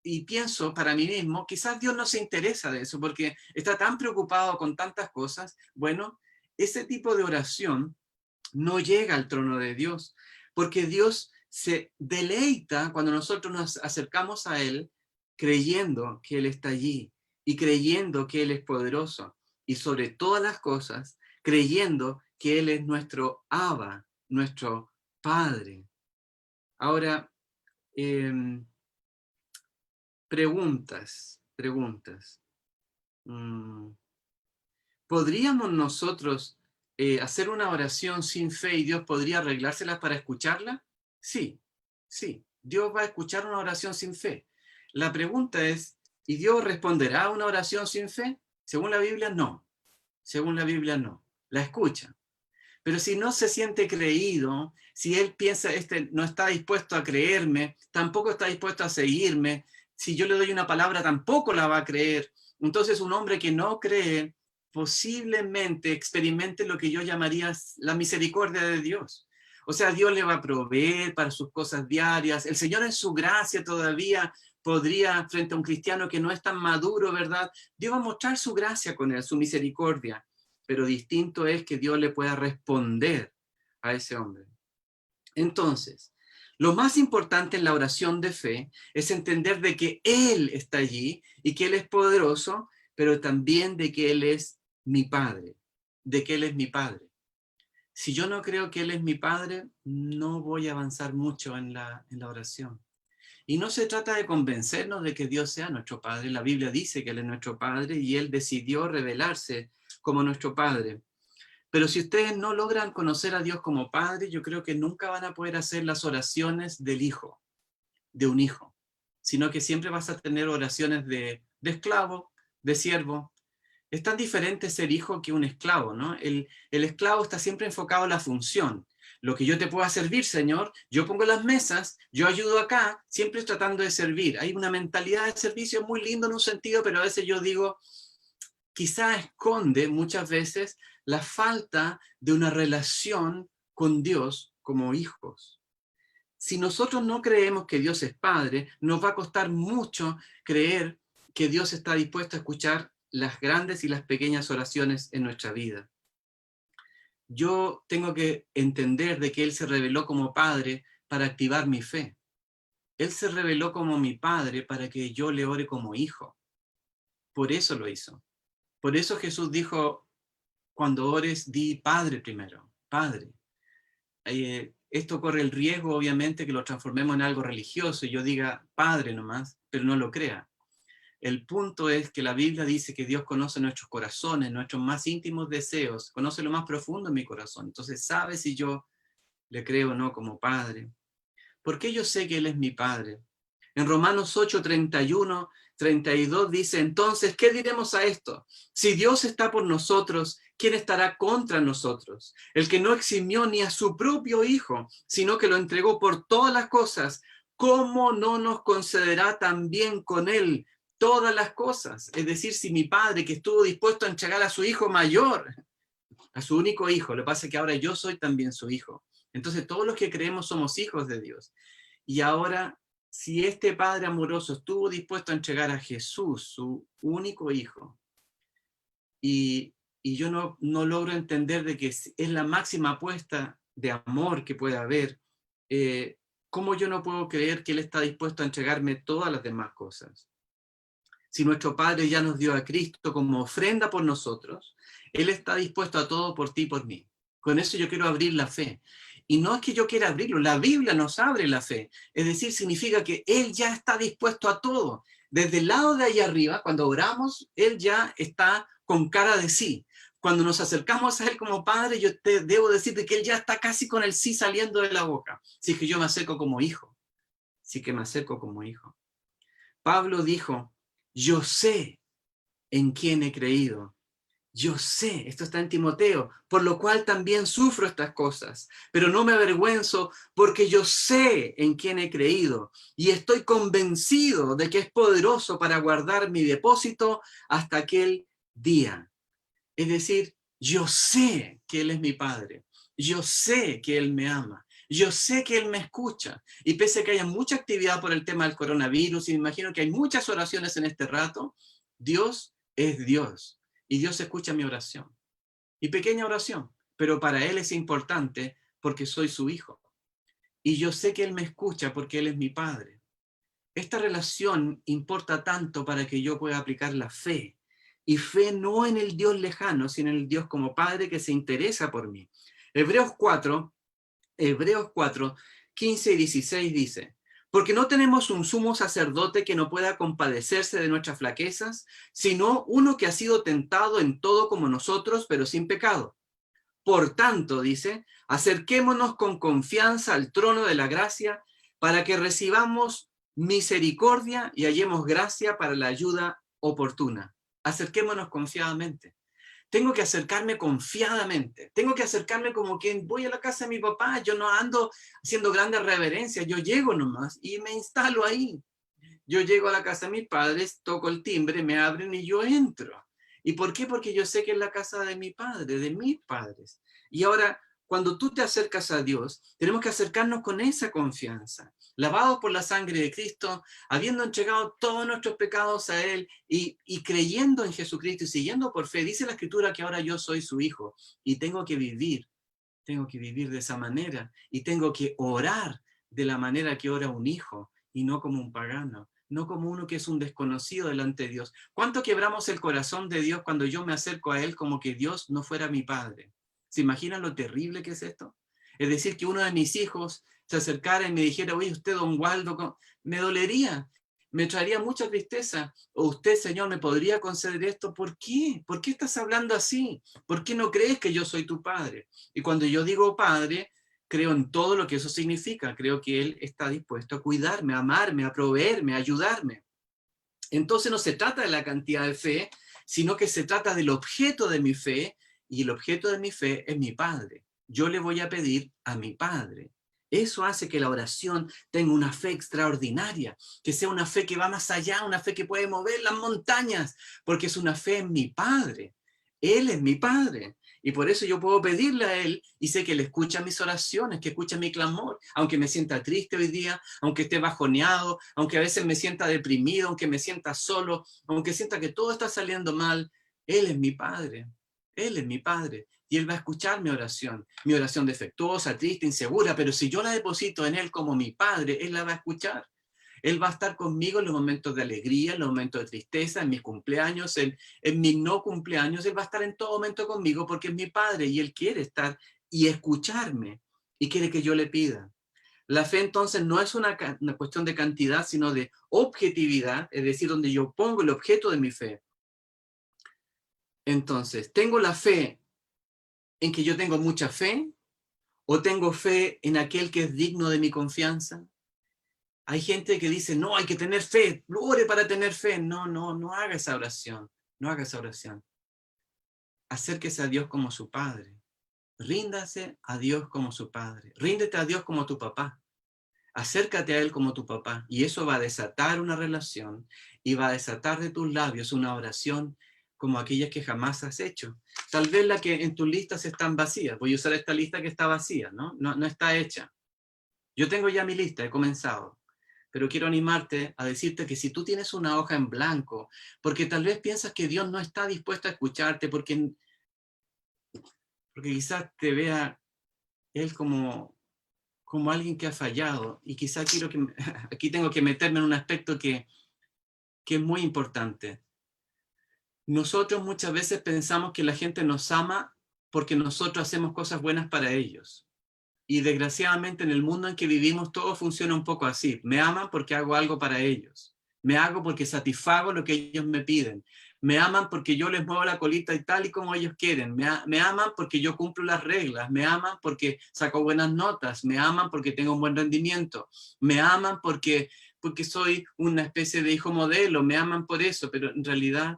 Y pienso para mí mismo, quizás Dios no se interesa de eso, porque está tan preocupado con tantas cosas. Bueno, ese tipo de oración no llega al trono de Dios, porque Dios se deleita cuando nosotros nos acercamos a Él creyendo que Él está allí y creyendo que Él es poderoso, y sobre todas las cosas creyendo que Él es nuestro Abba, nuestro Padre. Ahora, preguntas. ¿Podríamos nosotros hacer una oración sin fe y Dios podría arreglárselas para escucharla? Sí, sí. Dios va a escuchar una oración sin fe. La pregunta es, ¿y Dios responderá a una oración sin fe? Según la Biblia, no. Según la Biblia, no. La escucha. Pero si no se siente creído, si él piensa, este no está dispuesto a creerme, tampoco está dispuesto a seguirme, si yo le doy una palabra tampoco la va a creer. Entonces un hombre que no cree posiblemente experimente lo que yo llamaría la misericordia de Dios. O sea, Dios le va a proveer para sus cosas diarias. El Señor en su gracia todavía podría, frente a un cristiano que no es tan maduro, ¿verdad? Dios va a mostrar su gracia con él, su misericordia. Pero distinto es que Dios le pueda responder a ese hombre. Entonces, lo más importante en la oración de fe es entender de que Él está allí y que Él es poderoso, pero también de que Él es mi Padre, de que Él es mi Padre. Si yo no creo que Él es mi Padre, no voy a avanzar mucho en la oración. Y no se trata de convencernos de que Dios sea nuestro Padre. La Biblia dice que Él es nuestro Padre y Él decidió revelarse como nuestro Padre. Pero si ustedes no logran conocer a Dios como Padre, yo creo que nunca van a poder hacer las oraciones del Hijo, de un hijo, sino que siempre vas a tener oraciones de esclavo, de siervo. Es tan diferente ser hijo que un esclavo, ¿no? El esclavo está siempre enfocado en la función. Lo que yo te pueda servir, Señor, yo pongo las mesas, yo ayudo acá, siempre tratando de servir. Hay una mentalidad de servicio muy lindo en un sentido, pero a veces yo digo, quizá esconde muchas veces la falta de una relación con Dios como hijos. Si nosotros no creemos que Dios es Padre, nos va a costar mucho creer que Dios está dispuesto a escuchar las grandes y las pequeñas oraciones en nuestra vida. Yo tengo que entender de que Él se reveló como Padre para activar mi fe. Él se reveló como mi Padre para que yo le ore como hijo. Por eso lo hizo. Por eso Jesús dijo, cuando ores, di Padre primero, Padre. Esto corre el riesgo, obviamente, que lo transformemos en algo religioso y yo diga Padre nomás, pero no lo crea. El punto es que la Biblia dice que Dios conoce nuestros corazones, nuestros más íntimos deseos, conoce lo más profundo en mi corazón. Entonces sabe si yo le creo o no como Padre. ¿Por qué yo sé que Él es mi Padre? En Romanos 8, 31, 32 dice, entonces, ¿qué diremos a esto? Si Dios está por nosotros, ¿quién estará contra nosotros? El que no eximió ni a su propio Hijo, sino que lo entregó por todas las cosas, ¿cómo no nos concederá también con Él todas las cosas? Es decir, si mi Padre, que estuvo dispuesto a entregar a su Hijo mayor, a su único Hijo, lo que pasa es que ahora yo soy también su Hijo. Entonces todos los que creemos somos hijos de Dios. Y ahora, si este Padre amoroso estuvo dispuesto a entregar a Jesús, su único Hijo, y yo no logro entender de que es la máxima apuesta de amor que puede haber, ¿cómo yo no puedo creer que Él está dispuesto a entregarme todas las demás cosas? Si nuestro Padre ya nos dio a Cristo como ofrenda por nosotros, Él está dispuesto a todo por ti y por mí. Con eso yo quiero abrir la fe. Y no es que yo quiera abrirlo, la Biblia nos abre la fe. Es decir, significa que Él ya está dispuesto a todo. Desde el lado de ahí arriba, cuando oramos, Él ya está con cara de sí. Cuando nos acercamos a Él como Padre, yo te debo decirte que Él ya está casi con el sí saliendo de la boca. Si es que yo me acerco como hijo. Sí que me acerco como hijo. Pablo dijo, yo sé en quién he creído. Yo sé, esto está en Timoteo, por lo cual también sufro estas cosas, pero no me avergüenzo porque yo sé en quién he creído y estoy convencido de que es poderoso para guardar mi depósito hasta aquel día. Es decir, yo sé que Él es mi Padre, yo sé que Él me ama, yo sé que Él me escucha. Y pese a que haya mucha actividad por el tema del coronavirus, y me imagino que hay muchas oraciones en este rato, Dios es Dios. Y Dios escucha mi oración. Y pequeña oración, pero para Él es importante porque soy su hijo. Y yo sé que Él me escucha porque Él es mi Padre. Esta relación importa tanto para que yo pueda aplicar la fe. Y fe no en el Dios lejano, sino en el Dios como Padre que se interesa por mí. Hebreos 4, 15 y 16 dice, porque no tenemos un sumo sacerdote que no pueda compadecerse de nuestras flaquezas, sino uno que ha sido tentado en todo como nosotros, pero sin pecado. Por tanto, dice, acerquémonos con confianza al trono de la gracia para que recibamos misericordia y hallemos gracia para la ayuda oportuna. Acerquémonos confiadamente. Tengo que acercarme confiadamente. Tengo que acercarme como quien voy a la casa de mi papá. Yo no ando haciendo grandes reverencias. Yo llego nomás y me instalo ahí. Yo llego a la casa de mis padres, toco el timbre, me abren y yo entro. ¿Y por qué? Porque yo sé que es la casa de mi padre, de mis padres. Y ahora, cuando tú te acercas a Dios, tenemos que acercarnos con esa confianza, lavados por la sangre de Cristo, habiendo entregado todos nuestros pecados a Él y creyendo en Jesucristo y siguiendo por fe. Dice la Escritura que ahora yo soy su hijo y tengo que vivir de esa manera y tengo que orar de la manera que ora un hijo y no como un pagano, no como uno que es un desconocido delante de Dios. ¿Cuánto quebramos el corazón de Dios cuando yo me acerco a Él como que Dios no fuera mi padre? ¿Se imaginan lo terrible que es esto? Es decir, que uno de mis hijos se acercara y me dijera, oye, usted, don Waldo, me dolería, me traería mucha tristeza. O usted, Señor, ¿me podría conceder esto? ¿Por qué? ¿Por qué estás hablando así? ¿Por qué no crees que yo soy tu padre? Y cuando yo digo padre, creo en todo lo que eso significa. Creo que Él está dispuesto a cuidarme, a amarme, a proveerme, a ayudarme. Entonces no se trata de la cantidad de fe, sino que se trata del objeto de mi fe, y el objeto de mi fe es mi Padre. Yo le voy a pedir a mi Padre. Eso hace que la oración tenga una fe extraordinaria, que sea una fe que va más allá, una fe que puede mover las montañas, porque es una fe en mi Padre. Él es mi Padre. Y por eso yo puedo pedirle a Él y sé que Él escucha mis oraciones, que escucha mi clamor, aunque me sienta triste hoy día, aunque esté bajoneado, aunque a veces me sienta deprimido, aunque me sienta solo, aunque sienta que todo está saliendo mal. Él es mi Padre. Él es mi Padre. Y Él va a escuchar mi oración defectuosa, triste, insegura, pero si yo la deposito en Él como mi Padre, Él la va a escuchar. Él va a estar conmigo en los momentos de alegría, en los momentos de tristeza, en mis cumpleaños, en mis no cumpleaños. Él va a estar en todo momento conmigo porque es mi Padre y Él quiere estar y escucharme y quiere que yo le pida. La fe entonces no es una cuestión de cantidad, sino de objetividad, es decir, donde yo pongo el objeto de mi fe. Entonces, ¿tengo la fe en que yo tengo mucha fe? ¿O tengo fe en aquel que es digno de mi confianza? Hay gente que dice, no, hay que tener fe, ore para tener fe. No haga esa oración, no haga esa oración. Acérquese a Dios como su Padre. Ríndase a Dios como su Padre. Ríndete a Dios como tu papá. Acércate a Él como tu papá. Y eso va a desatar una relación y va a desatar de tus labios una oración como aquellas que jamás has hecho. Tal vez la que en tus listas están vacías. Voy a usar esta lista que está vacía, ¿no? No está hecha. Yo tengo ya mi lista, he comenzado. Pero quiero animarte a decirte que si tú tienes una hoja en blanco, porque tal vez piensas que Dios no está dispuesto a escucharte, porque quizás te vea Él como alguien que ha fallado, y quizás aquí tengo que meterme en un aspecto que es muy importante. Nosotros muchas veces pensamos que la gente nos ama porque nosotros hacemos cosas buenas para ellos. Y desgraciadamente en el mundo en que vivimos todo funciona un poco así. Me aman porque hago algo para ellos. Me hago porque satisfago lo que ellos me piden. Me aman porque yo les muevo la colita y tal y como ellos quieren. Me aman porque yo cumplo las reglas. Me aman porque saco buenas notas. Me aman porque tengo un buen rendimiento. Me aman porque soy una especie de hijo modelo. Me aman por eso, pero en realidad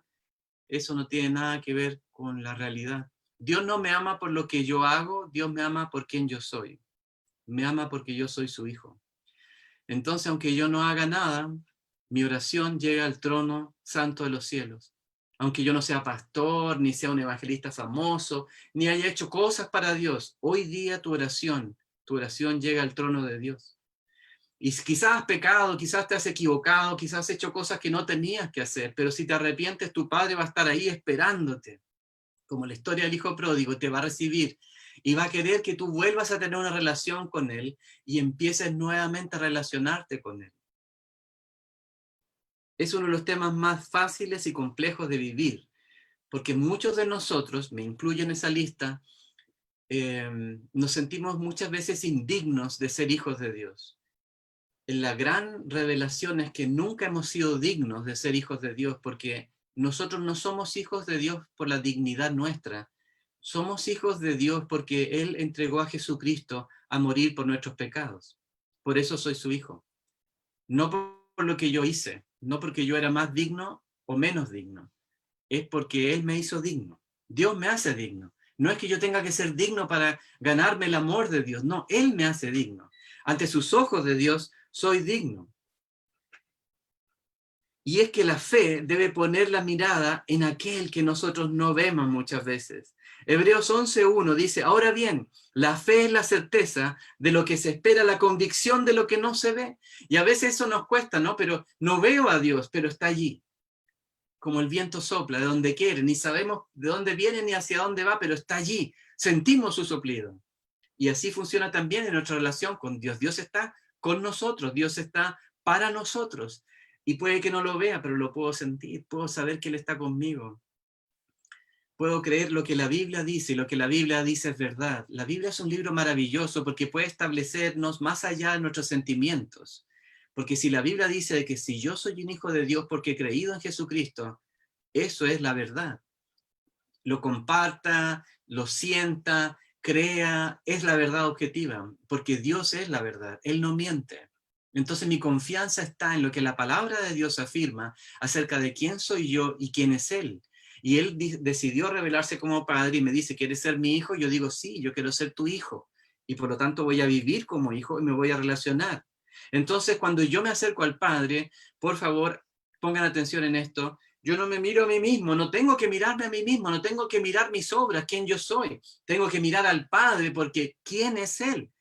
eso no tiene nada que ver con la realidad. Dios no me ama por lo que yo hago, Dios me ama por quien yo soy. Me ama porque yo soy su hijo. Entonces, aunque yo no haga nada, mi oración llega al trono santo de los cielos. Aunque yo no sea pastor, ni sea un evangelista famoso, ni haya hecho cosas para Dios, hoy día tu oración llega al trono de Dios. Y quizás has pecado, quizás te has equivocado, quizás has hecho cosas que no tenías que hacer, pero si te arrepientes, tu Padre va a estar ahí esperándote, como la historia del hijo pródigo, te va a recibir y va a querer que tú vuelvas a tener una relación con Él y empieces nuevamente a relacionarte con Él. Es uno de los temas más fáciles y complejos de vivir, porque muchos de nosotros, me incluyo en esa lista, nos sentimos muchas veces indignos de ser hijos de Dios. La gran revelación es que nunca hemos sido dignos de ser hijos de Dios, porque nosotros no somos hijos de Dios por la dignidad nuestra. Somos hijos de Dios porque Él entregó a Jesucristo a morir por nuestros pecados. Por eso soy su hijo. No por lo que yo hice, no porque yo era más digno o menos digno. Es porque Él me hizo digno. Dios me hace digno. No es que yo tenga que ser digno para ganarme el amor de Dios. No, Él me hace digno. Ante sus ojos de Dios, soy digno. Y es que la fe debe poner la mirada en aquel que nosotros no vemos muchas veces. Hebreos 11:1 dice, ahora bien, la fe es la certeza de lo que se espera, la convicción de lo que no se ve. Y a veces eso nos cuesta, ¿no? Pero no veo a Dios, pero está allí. Como el viento sopla, de donde quiere, ni sabemos de dónde viene ni hacia dónde va, pero está allí. Sentimos su soplido. Y así funciona también en nuestra relación con Dios. Dios está con nosotros, Dios está para nosotros. Y puede que no lo vea, pero lo puedo sentir, puedo saber que Él está conmigo. Puedo creer lo que la Biblia dice, y lo que la Biblia dice es verdad. La Biblia es un libro maravilloso porque puede establecernos más allá de nuestros sentimientos. Porque si la Biblia dice que si yo soy un hijo de Dios porque he creído en Jesucristo, eso es la verdad. Lo comparta, lo sienta, crea, es la verdad objetiva, porque Dios es la verdad, Él no miente. Entonces mi confianza está en lo que la palabra de Dios afirma acerca de quién soy yo y quién es Él. Y Él decidió revelarse como padre y me dice, ¿quieres ser mi hijo? Yo digo, sí, yo quiero ser tu hijo. Y por lo tanto voy a vivir como hijo y me voy a relacionar. Entonces cuando yo me acerco al Padre, por favor, pongan atención en esto, yo no me miro a mí mismo, no tengo que mirarme a mí mismo, no tengo que mirar mis obras, quién yo soy. Tengo que mirar al Padre porque ¿quién es Él?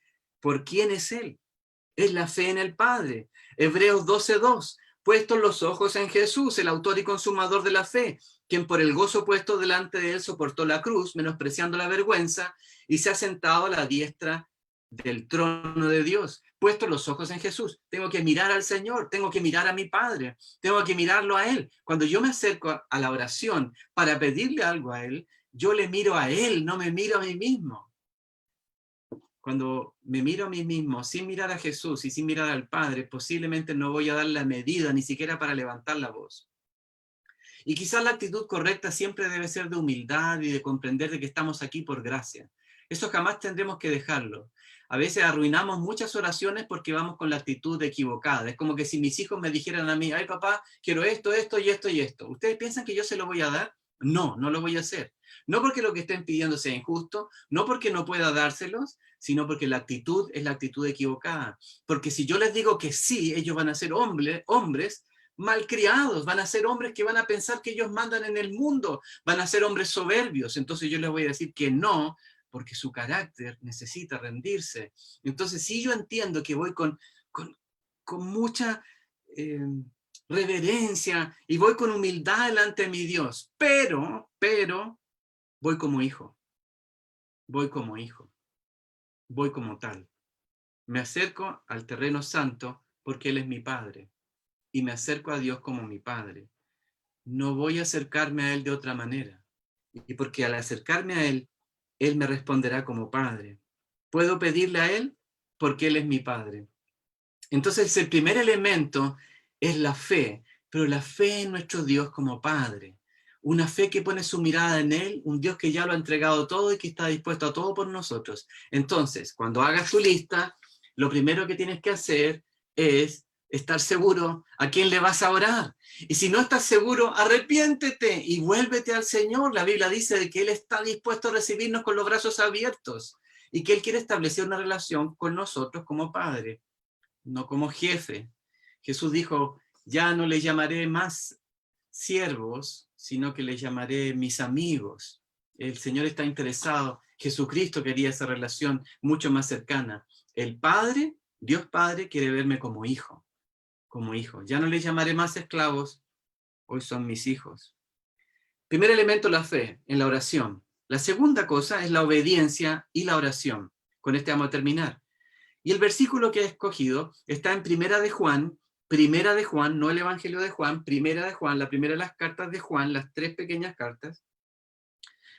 ¿Por quién es Él? Es la fe en el Padre. Hebreos 12:2. Puestos los ojos en Jesús, el autor y consumador de la fe, quien por el gozo puesto delante de Él soportó la cruz, menospreciando la vergüenza, y se ha sentado a la diestra del trono de Dios, puesto los ojos en Jesús. Tengo que mirar al Señor, tengo que mirar a mi Padre, tengo que mirarlo a Él. Cuando yo me acerco a la oración para pedirle algo a Él, yo le miro a Él, no me miro a mí mismo. Cuando me miro a mí mismo sin mirar a Jesús y sin mirar al Padre, posiblemente no voy a dar la medida ni siquiera para levantar la voz. Y quizás la actitud correcta siempre debe ser de humildad y de comprender de que estamos aquí por gracia. Eso jamás tendremos que dejarlo. A veces arruinamos muchas oraciones porque vamos con la actitud equivocada. Es como que si mis hijos me dijeran a mí, ay papá, quiero esto, esto y esto y esto. ¿Ustedes piensan que yo se lo voy a dar? No, no lo voy a hacer. No porque lo que estén pidiendo sea injusto, no porque no pueda dárselos, sino porque la actitud es la actitud equivocada. Porque si yo les digo que sí, ellos van a ser hombres malcriados, van a ser hombres que van a pensar que ellos mandan en el mundo, van a ser hombres soberbios. Entonces yo les voy a decir que no, porque su carácter necesita rendirse. Entonces, si yo entiendo que voy con mucha reverencia y voy con humildad delante de mi Dios, pero voy como hijo, voy como tal. Me acerco al terreno santo porque Él es mi Padre y me acerco a Dios como mi Padre. No voy a acercarme a Él de otra manera. Y porque al acercarme a Él, Él me responderá como Padre. Puedo pedirle a Él porque Él es mi Padre. Entonces el primer elemento es la fe, pero la fe en nuestro Dios como Padre. Una fe que pone su mirada en Él, un Dios que ya lo ha entregado todo y que está dispuesto a todo por nosotros. Entonces, cuando hagas tu lista, lo primero que tienes que hacer es estar seguro a quién le vas a orar. Y si no estás seguro, arrepiéntete y vuélvete al Señor. La Biblia dice de que Él está dispuesto a recibirnos con los brazos abiertos y que Él quiere establecer una relación con nosotros como Padre, no como jefe. Jesús dijo, ya no les llamaré más siervos, sino que les llamaré mis amigos. El Señor está interesado, Jesucristo quería esa relación mucho más cercana. El Padre, Dios Padre, quiere verme como hijo. Ya no les llamaré más esclavos, hoy son mis hijos. Primer elemento, la fe en la oración. La segunda cosa es la obediencia y la oración. Con este vamos a terminar. Y el versículo que he escogido está en Primera de Juan, no el Evangelio de Juan, Primera de Juan, la primera de las cartas de Juan, las 3 pequeñas cartas.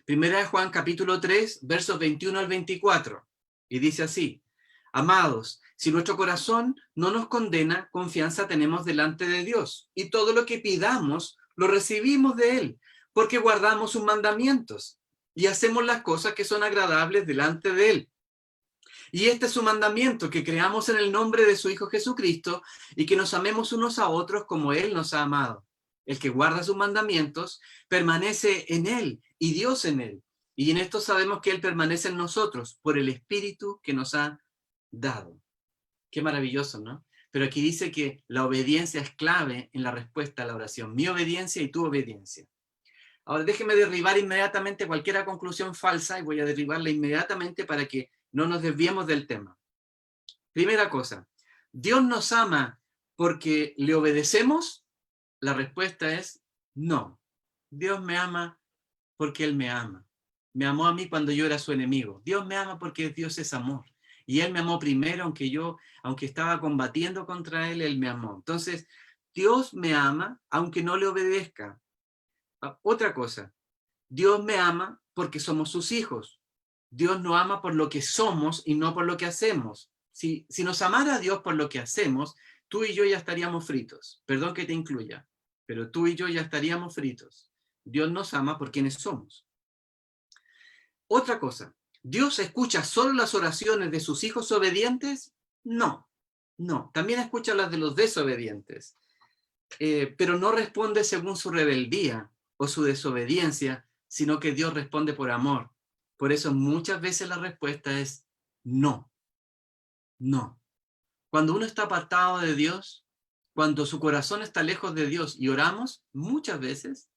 Primera de Juan, capítulo 3, versos 21 al 24. Y dice así, amados, si nuestro corazón no nos condena, confianza tenemos delante de Dios. Y todo lo que pidamos, lo recibimos de Él, porque guardamos sus mandamientos y hacemos las cosas que son agradables delante de Él. Y este es su mandamiento, que creamos en el nombre de su Hijo Jesucristo y que nos amemos unos a otros como Él nos ha amado. El que guarda sus mandamientos permanece en Él y Dios en Él. Y en esto sabemos que Él permanece en nosotros por el Espíritu que nos ha dado. Qué maravilloso, ¿no? Pero aquí dice que la obediencia es clave en la respuesta a la oración. Mi obediencia y tu obediencia. Ahora déjeme derribar inmediatamente cualquier conclusión falsa y voy a derribarla inmediatamente para que no nos desviemos del tema. Primera cosa, ¿Dios nos ama porque le obedecemos? La respuesta es no. Dios me ama porque Él me ama. Me amó a mí cuando yo era su enemigo. Dios me ama porque Dios es amor. Y Él me amó primero, aunque estaba combatiendo contra Él, Él me amó. Entonces, Dios me ama aunque no le obedezca. Otra cosa, Dios me ama porque somos sus hijos. Dios nos ama por lo que somos y no por lo que hacemos. Si nos amara Dios por lo que hacemos, tú y yo ya estaríamos fritos. Perdón que te incluya, pero tú y yo ya estaríamos fritos. Dios nos ama por quienes somos. Otra cosa, ¿Dios escucha solo las oraciones de sus hijos obedientes? No. También escucha las de los desobedientes. Pero no responde según su rebeldía o su desobediencia, sino que Dios responde por amor. Por eso muchas veces la respuesta es no. Cuando uno está apartado de Dios, cuando su corazón está lejos de Dios y oramos, muchas veces,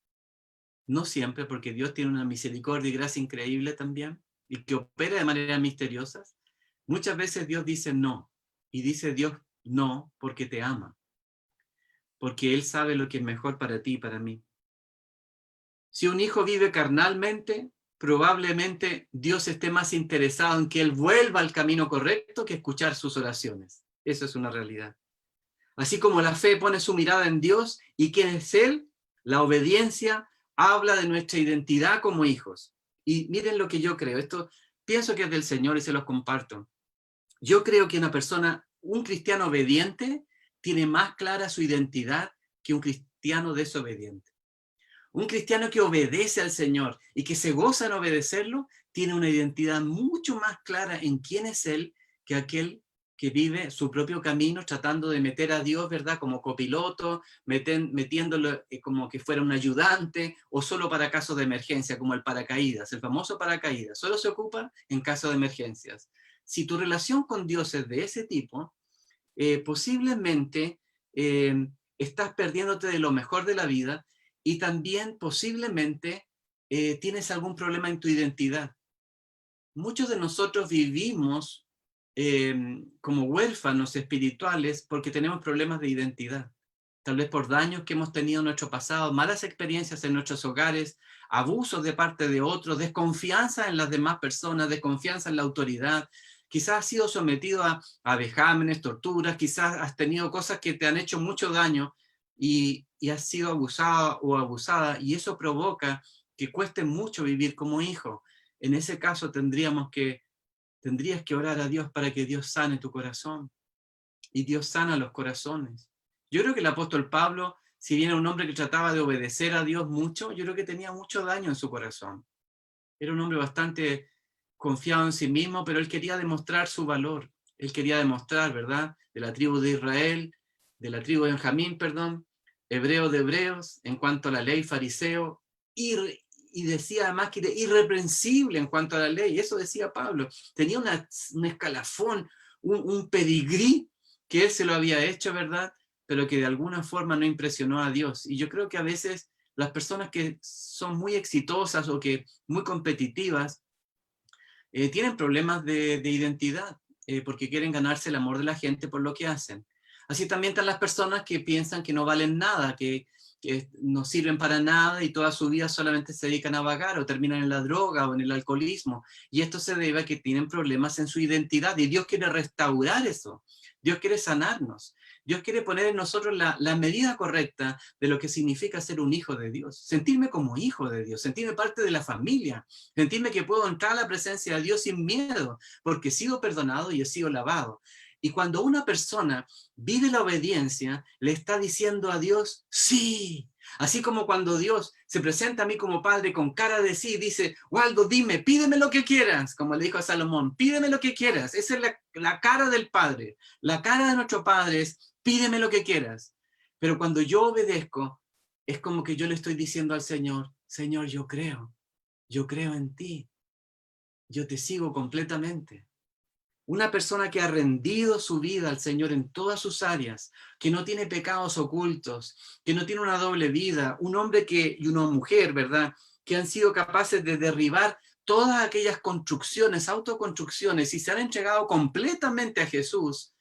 no siempre, porque Dios tiene una misericordia y gracia increíble también, y que opera de manera misteriosa, muchas veces Dios dice no, y dice Dios no porque te ama, porque Él sabe lo que es mejor para ti y para mí. Si un hijo vive carnalmente, probablemente Dios esté más interesado en que él vuelva al camino correcto que escuchar sus oraciones. Eso es una realidad. Así como la fe pone su mirada en Dios y quién es Él, la obediencia habla de nuestra identidad como hijos. Y miren lo que yo creo. Esto pienso que es del Señor y se los comparto. Yo creo que una persona, un cristiano obediente, tiene más clara su identidad que un cristiano desobediente. Un cristiano que obedece al Señor y que se goza en obedecerlo, tiene una identidad mucho más clara en quién es Él que aquel que vive su propio camino tratando de meter a Dios, ¿verdad? Como copiloto, metiéndolo como que fuera un ayudante o solo para casos de emergencia, como el paracaídas, el famoso paracaídas. Solo se ocupa en casos de emergencias. Si tu relación con Dios es de ese tipo, posiblemente estás perdiéndote de lo mejor de la vida y también posiblemente tienes algún problema en tu identidad. Muchos de nosotros vivimos como huérfanos espirituales porque tenemos problemas de identidad. Tal vez por daños que hemos tenido en nuestro pasado, malas experiencias en nuestros hogares, abusos de parte de otros, desconfianza en las demás personas, desconfianza en la autoridad. Quizás has sido sometido a vejámenes, torturas, quizás has tenido cosas que te han hecho mucho daño y has sido abusado o abusada, y eso provoca que cueste mucho vivir como hijo. En ese caso tendrías que orar a Dios para que Dios sane tu corazón. Y Dios sana los corazones. Yo creo que el apóstol Pablo, si bien era un hombre que trataba de obedecer a Dios mucho, yo creo que tenía mucho daño en su corazón. Era un hombre bastante confiado en sí mismo, pero él quería demostrar su valor. Él quería demostrar, ¿verdad? De la tribu de Israel, de la tribu de Benjamín, perdón, hebreo de hebreos, en cuanto a la ley, fariseo, y decía además que era irreprensible en cuanto a la ley. Eso decía Pablo. Tenía un escalafón, un pedigrí que él se lo había hecho, ¿verdad? Pero que de alguna forma no impresionó a Dios. Y yo creo que a veces las personas que son muy exitosas o que muy competitivas tienen problemas de identidad porque quieren ganarse el amor de la gente por lo que hacen. Así también están las personas que piensan que no valen nada, que no sirven para nada y toda su vida solamente se dedican a vagar o terminan en la droga o en el alcoholismo. Y esto se debe a que tienen problemas en su identidad y Dios quiere restaurar eso. Dios quiere sanarnos. Dios quiere poner en nosotros la medida correcta de lo que significa ser un hijo de Dios. Sentirme como hijo de Dios, sentirme parte de la familia, sentirme que puedo entrar a la presencia de Dios sin miedo, porque he sido perdonado y he sido lavado. Y cuando una persona vive la obediencia, le está diciendo a Dios, sí. Así como cuando Dios se presenta a mí como padre con cara de sí, dice, Waldo, dime, pídeme lo que quieras, como le dijo a Salomón, pídeme lo que quieras. Esa es la cara del Padre. La cara de nuestro Padre es, pídeme lo que quieras. Pero cuando yo obedezco, es como que yo le estoy diciendo al Señor, Señor, yo creo en ti, yo te sigo completamente. Una persona que ha rendido su vida al Señor en todas sus áreas, que no tiene pecados ocultos, que no tiene una doble vida, un hombre y una mujer, ¿verdad?, que han sido capaces de derribar todas aquellas construcciones, autoconstrucciones, y se han entregado completamente a Jesús,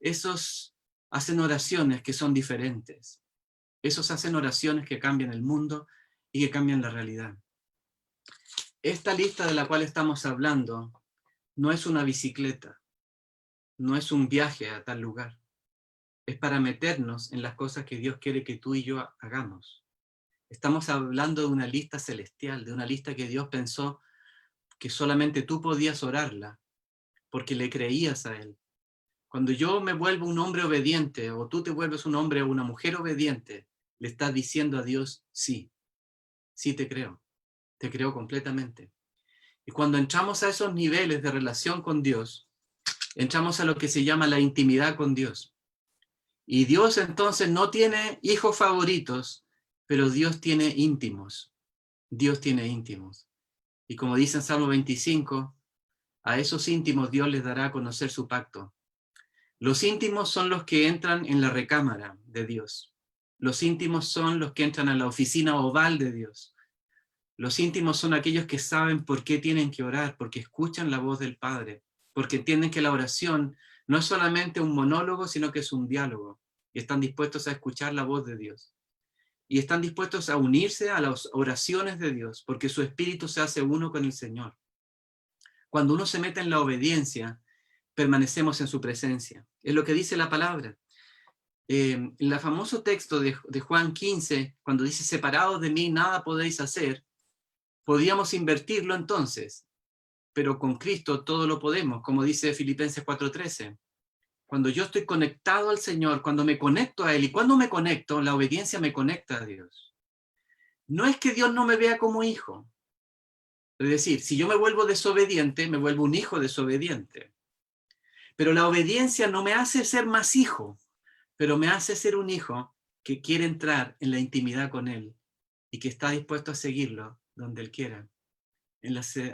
esos hacen oraciones que son diferentes. Esos hacen oraciones que cambian el mundo y que cambian la realidad. Esta lista de la cual estamos hablando no es una bicicleta, no es un viaje a tal lugar. Es para meternos en las cosas que Dios quiere que tú y yo hagamos. Estamos hablando de una lista celestial, de una lista que Dios pensó que solamente tú podías orarla, porque le creías a Él. Cuando yo me vuelvo un hombre obediente, o tú te vuelves un hombre o una mujer obediente, le estás diciendo a Dios, sí, sí te creo completamente. Y cuando entramos a esos niveles de relación con Dios, entramos a lo que se llama la intimidad con Dios. Y Dios entonces no tiene hijos favoritos, pero Dios tiene íntimos. Dios tiene íntimos. Y como dice en Salmo 25, a esos íntimos Dios les dará a conocer su pacto. Los íntimos son los que entran en la recámara de Dios. Los íntimos son los que entran a la oficina oval de Dios. Los íntimos son aquellos que saben por qué tienen que orar, porque escuchan la voz del Padre, porque entienden que la oración no es solamente un monólogo, sino que es un diálogo, y están dispuestos a escuchar la voz de Dios. y están dispuestos a unirse a las oraciones de Dios, porque su espíritu se hace uno con el Señor. Cuando uno se mete en la obediencia, permanecemos en su presencia. Es lo que dice la palabra. En el famoso texto de Juan 15, cuando dice, separados de mí nada podéis hacer, podíamos invertirlo entonces, pero con Cristo todo lo podemos, como dice Filipenses 4:13. Cuando yo estoy conectado al Señor, cuando me conecto a Él, y cuando me conecto, la obediencia me conecta a Dios. No es que Dios no me vea como hijo. Es decir, si yo me vuelvo desobediente, me vuelvo un hijo desobediente. Pero la obediencia no me hace ser más hijo, pero me hace ser un hijo que quiere entrar en la intimidad con Él y que está dispuesto a seguirlo donde Él quiera.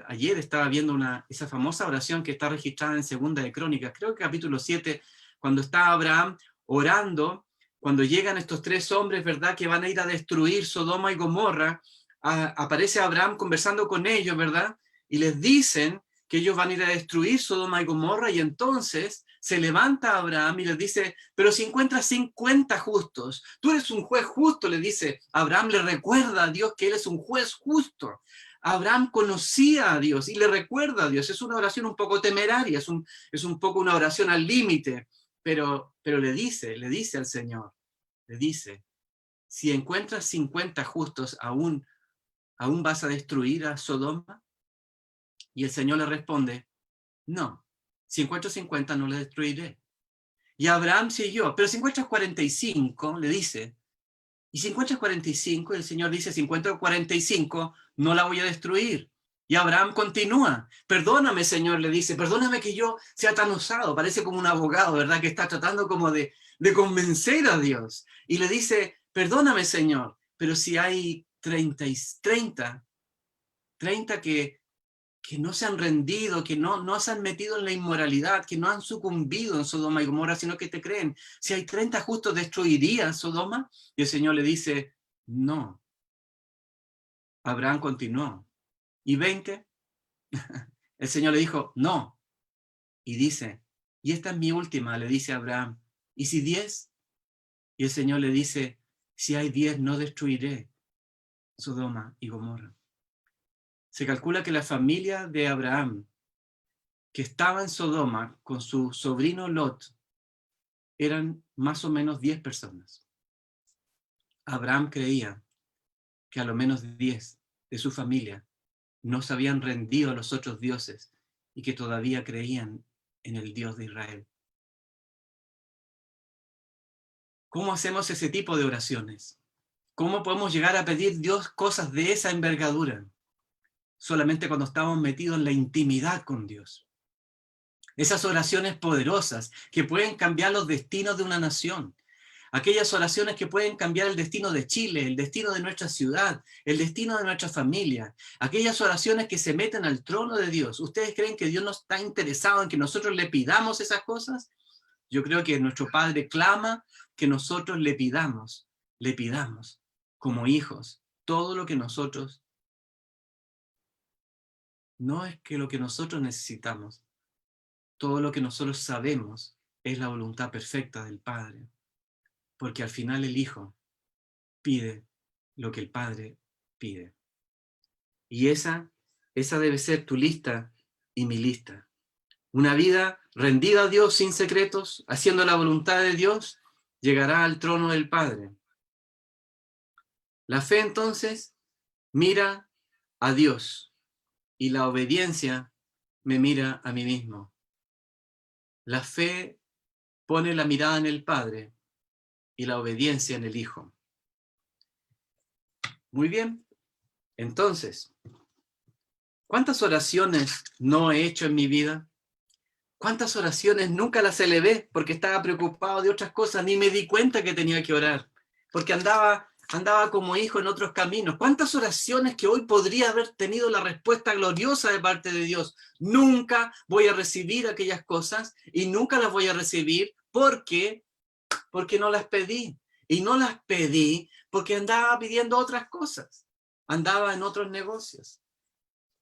Ayer estaba viendo esa famosa oración que está registrada en Segunda de Crónicas, creo que capítulo 7, cuando está Abraham orando, cuando llegan estos tres hombres, ¿verdad?, que van a ir a destruir Sodoma y Gomorra, aparece Abraham conversando con ellos, ¿verdad?, y les dicen que ellos van a ir a destruir Sodoma y Gomorra, y entonces se levanta Abraham y les dice, pero si encuentras 50 justos, tú eres un juez justo, le dice. Abraham le recuerda a Dios que él es un juez justo. Abraham conocía a Dios y le recuerda a Dios. Es una oración un poco temeraria, es un poco una oración al límite, pero le dice al Señor, le dice, si encuentras 50 justos, ¿aún vas a destruir a Sodoma? Y el Señor le responde, no, si encuentro 50 no le destruiré. Y Abraham siguió, pero si encuentras 45, le dice, y si encuentras 45, el Señor dice, si encuentro 45, no la voy a destruir. Y Abraham continúa, perdóname, Señor, le dice, perdóname que yo sea tan osado, parece como un abogado, ¿verdad?, que está tratando como de convencer a Dios. Y le dice, perdóname, Señor, pero si hay 30 que no se han rendido, que no se han metido en la inmoralidad, que no han sucumbido en Sodoma y Gomorra, sino que te creen. Si hay 30 justos, ¿destruirían Sodoma? Y el Señor le dice, no. Abraham continuó. ¿Y 20? El Señor le dijo, no. Y dice, y esta es mi última, le dice Abraham. ¿Y si 10? Y el Señor le dice, si hay 10, no destruiré Sodoma y Gomorra. Se calcula que la familia de Abraham, que estaba en Sodoma con su sobrino Lot, eran más o menos 10 personas. Abraham creía que a lo menos 10 de su familia no se habían rendido a los otros dioses y que todavía creían en el Dios de Israel. ¿Cómo hacemos ese tipo de oraciones? ¿Cómo podemos llegar a pedir Dios cosas de esa envergadura? Solamente cuando estamos metidos en la intimidad con Dios. Esas oraciones poderosas que pueden cambiar los destinos de una nación. Aquellas oraciones que pueden cambiar el destino de Chile, el destino de nuestra ciudad, el destino de nuestra familia. Aquellas oraciones que se meten al trono de Dios. ¿Ustedes creen que Dios no está interesado en que nosotros le pidamos esas cosas? Yo creo que nuestro Padre clama que nosotros le pidamos como hijos todo lo que nosotros. No es que lo que nosotros necesitamos, todo lo que nosotros sabemos es la voluntad perfecta del Padre, porque al final el Hijo pide lo que el Padre pide. Y esa debe ser tu lista y mi lista. Una vida rendida a Dios sin secretos, haciendo la voluntad de Dios, llegará al trono del Padre. La fe entonces mira a Dios y la obediencia me mira a mí mismo. La fe pone la mirada en el Padre y la obediencia en el Hijo. Muy bien. Entonces, ¿cuántas oraciones no he hecho en mi vida? ¿Cuántas oraciones nunca las elevé porque estaba preocupado de otras cosas? Ni me di cuenta que tenía que orar, porque andaba como hijo en otros caminos. ¿Cuántas oraciones que hoy podría haber tenido la respuesta gloriosa de parte de Dios? Nunca voy a recibir aquellas cosas y nunca las voy a recibir porque no las pedí. Y no las pedí porque andaba pidiendo otras cosas. Andaba en otros negocios.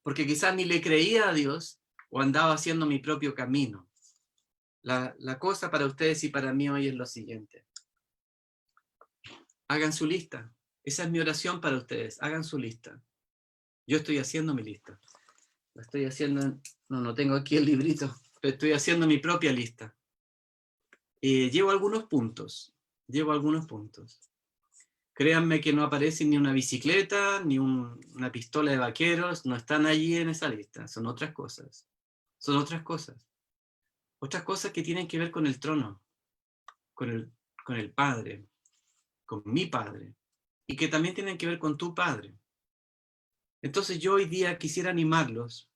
Porque quizás ni le creía a Dios o andaba haciendo mi propio camino. La cosa para ustedes y para mí hoy es lo siguiente. Hagan su lista. Esa es mi oración para ustedes. Hagan su lista. Yo estoy haciendo mi lista. La estoy haciendo, no tengo aquí el librito, pero estoy haciendo mi propia lista. Llevo algunos puntos. Créanme que no aparece ni una bicicleta, ni una pistola de vaqueros, no están allí en esa lista. Son otras cosas. Otras cosas que tienen que ver con el trono, con el Padre, con mi Padre, y que también tienen que ver con tu Padre. Entonces yo hoy día quisiera animarlos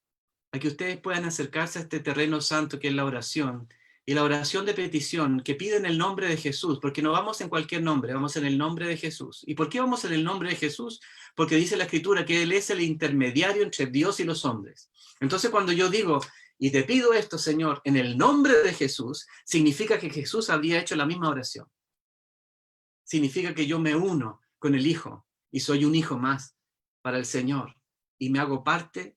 a que ustedes puedan acercarse a este terreno santo que es la oración, y la oración de petición que piden el nombre de Jesús, porque no vamos en cualquier nombre, vamos en el nombre de Jesús. ¿Y por qué vamos en el nombre de Jesús? Porque dice la Escritura que Él es el intermediario entre Dios y los hombres. Entonces cuando yo digo, y te pido esto, Señor, en el nombre de Jesús, significa que Jesús habría hecho la misma oración. Significa que yo me uno con el Hijo, y soy un hijo más para el Señor, y me hago parte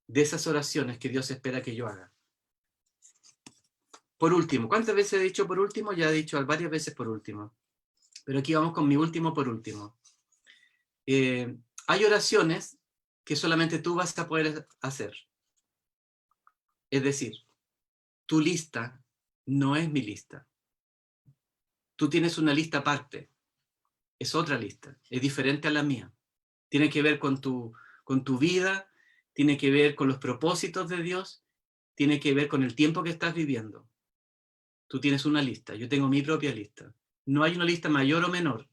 de esas oraciones que Dios espera que yo haga. Por último, ¿cuántas veces he dicho por último? Ya he dicho varias veces por último. Pero aquí vamos con mi último por último. Hay oraciones que solamente tú vas a poder hacer. Es decir, tu lista no es mi lista. Tú tienes una lista aparte. Es otra lista. Es diferente a la mía. Tiene que ver con tu vida, tiene que ver con los propósitos de Dios, tiene que ver con el tiempo que estás viviendo. Tú tienes una lista, yo tengo mi propia lista. No hay una lista mayor o menor.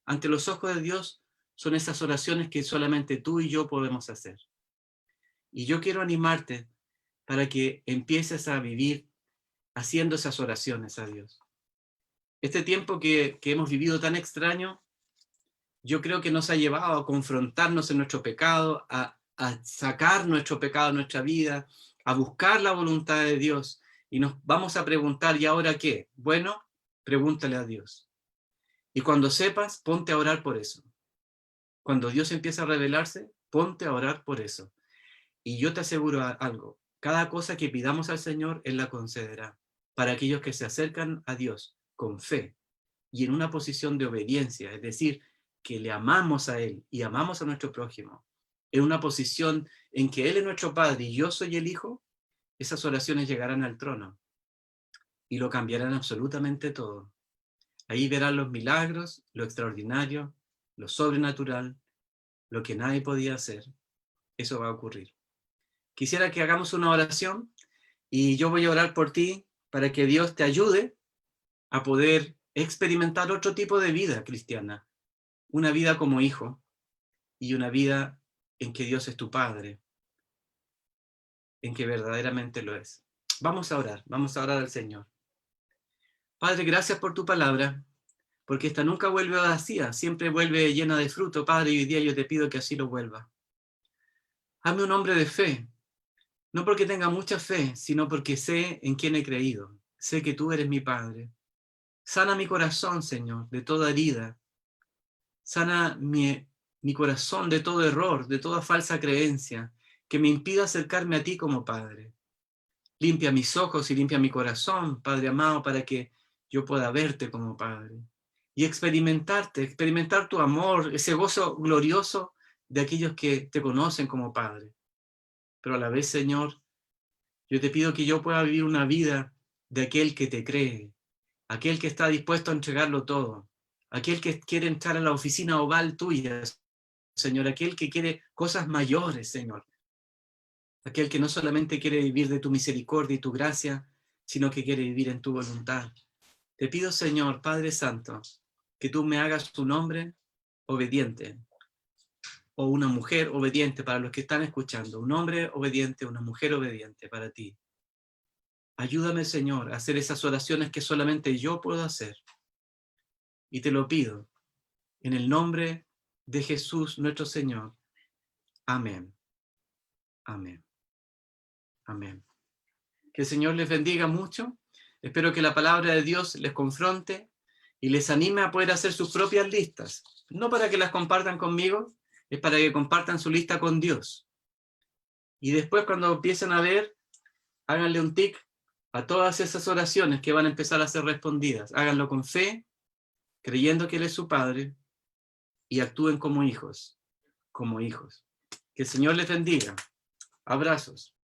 Ante los ojos de Dios son esas oraciones que solamente tú y yo podemos hacer. Y yo quiero animarte para que empieces a vivir haciendo esas oraciones a Dios. Este tiempo que hemos vivido tan extraño, yo creo que nos ha llevado a confrontarnos en nuestro pecado, a sacar nuestro pecado de nuestra vida, a buscar la voluntad de Dios. Y nos vamos a preguntar, ¿y ahora qué? Bueno, pregúntale a Dios. Y cuando sepas, ponte a orar por eso. Cuando Dios empieza a revelarse, ponte a orar por eso. Y yo te aseguro algo, cada cosa que pidamos al Señor, Él la concederá. Para aquellos que se acercan a Dios con fe y en una posición de obediencia, es decir, que le amamos a Él y amamos a nuestro prójimo, en una posición en que Él es nuestro Padre y yo soy el Hijo, esas oraciones llegarán al trono y lo cambiarán absolutamente todo. Ahí verán los milagros, lo extraordinario, lo sobrenatural, lo que nadie podía hacer. Eso va a ocurrir. Quisiera que hagamos una oración y yo voy a orar por ti para que Dios te ayude a poder experimentar otro tipo de vida cristiana. Una vida como hijo y una vida en que Dios es tu Padre, en que verdaderamente lo es. Vamos a orar al Señor. Padre, gracias por tu palabra, porque esta nunca vuelve vacía, siempre vuelve llena de fruto, Padre, y hoy día yo te pido que así lo vuelva. Hazme un hombre de fe, no porque tenga mucha fe, sino porque sé en quién he creído. Sé que tú eres mi Padre. Sana mi corazón, Señor, de toda herida. Sana mi corazón de todo error, de toda falsa creencia, que me impida acercarme a ti como Padre. Limpia mis ojos y limpia mi corazón, Padre amado, para que yo pueda verte como Padre. Y experimentar tu amor, ese gozo glorioso de aquellos que te conocen como Padre. Pero a la vez, Señor, yo te pido que yo pueda vivir una vida de aquel que te cree, aquel que está dispuesto a entregarlo todo, aquel que quiere entrar a la oficina oval tuya, Señor, aquel que quiere cosas mayores, Señor, aquel que no solamente quiere vivir de tu misericordia y tu gracia, sino que quiere vivir en tu voluntad. Te pido, Señor, Padre Santo, que tú me hagas un hombre obediente, o una mujer obediente para los que están escuchando, un hombre obediente, una mujer obediente para ti. Ayúdame, Señor, a hacer esas oraciones que solamente yo puedo hacer. Y te lo pido, en el nombre de Jesús, nuestro Señor. Amén. Amén. Amén. Que el Señor les bendiga mucho. Espero que la palabra de Dios les confronte y les anime a poder hacer sus propias listas. No para que las compartan conmigo, es para que compartan su lista con Dios. Y después, cuando empiecen a ver, háganle un tic a todas esas oraciones que van a empezar a ser respondidas. Háganlo con fe, creyendo que Él es su Padre, y actúen como hijos, como hijos. Que el Señor les bendiga. Abrazos.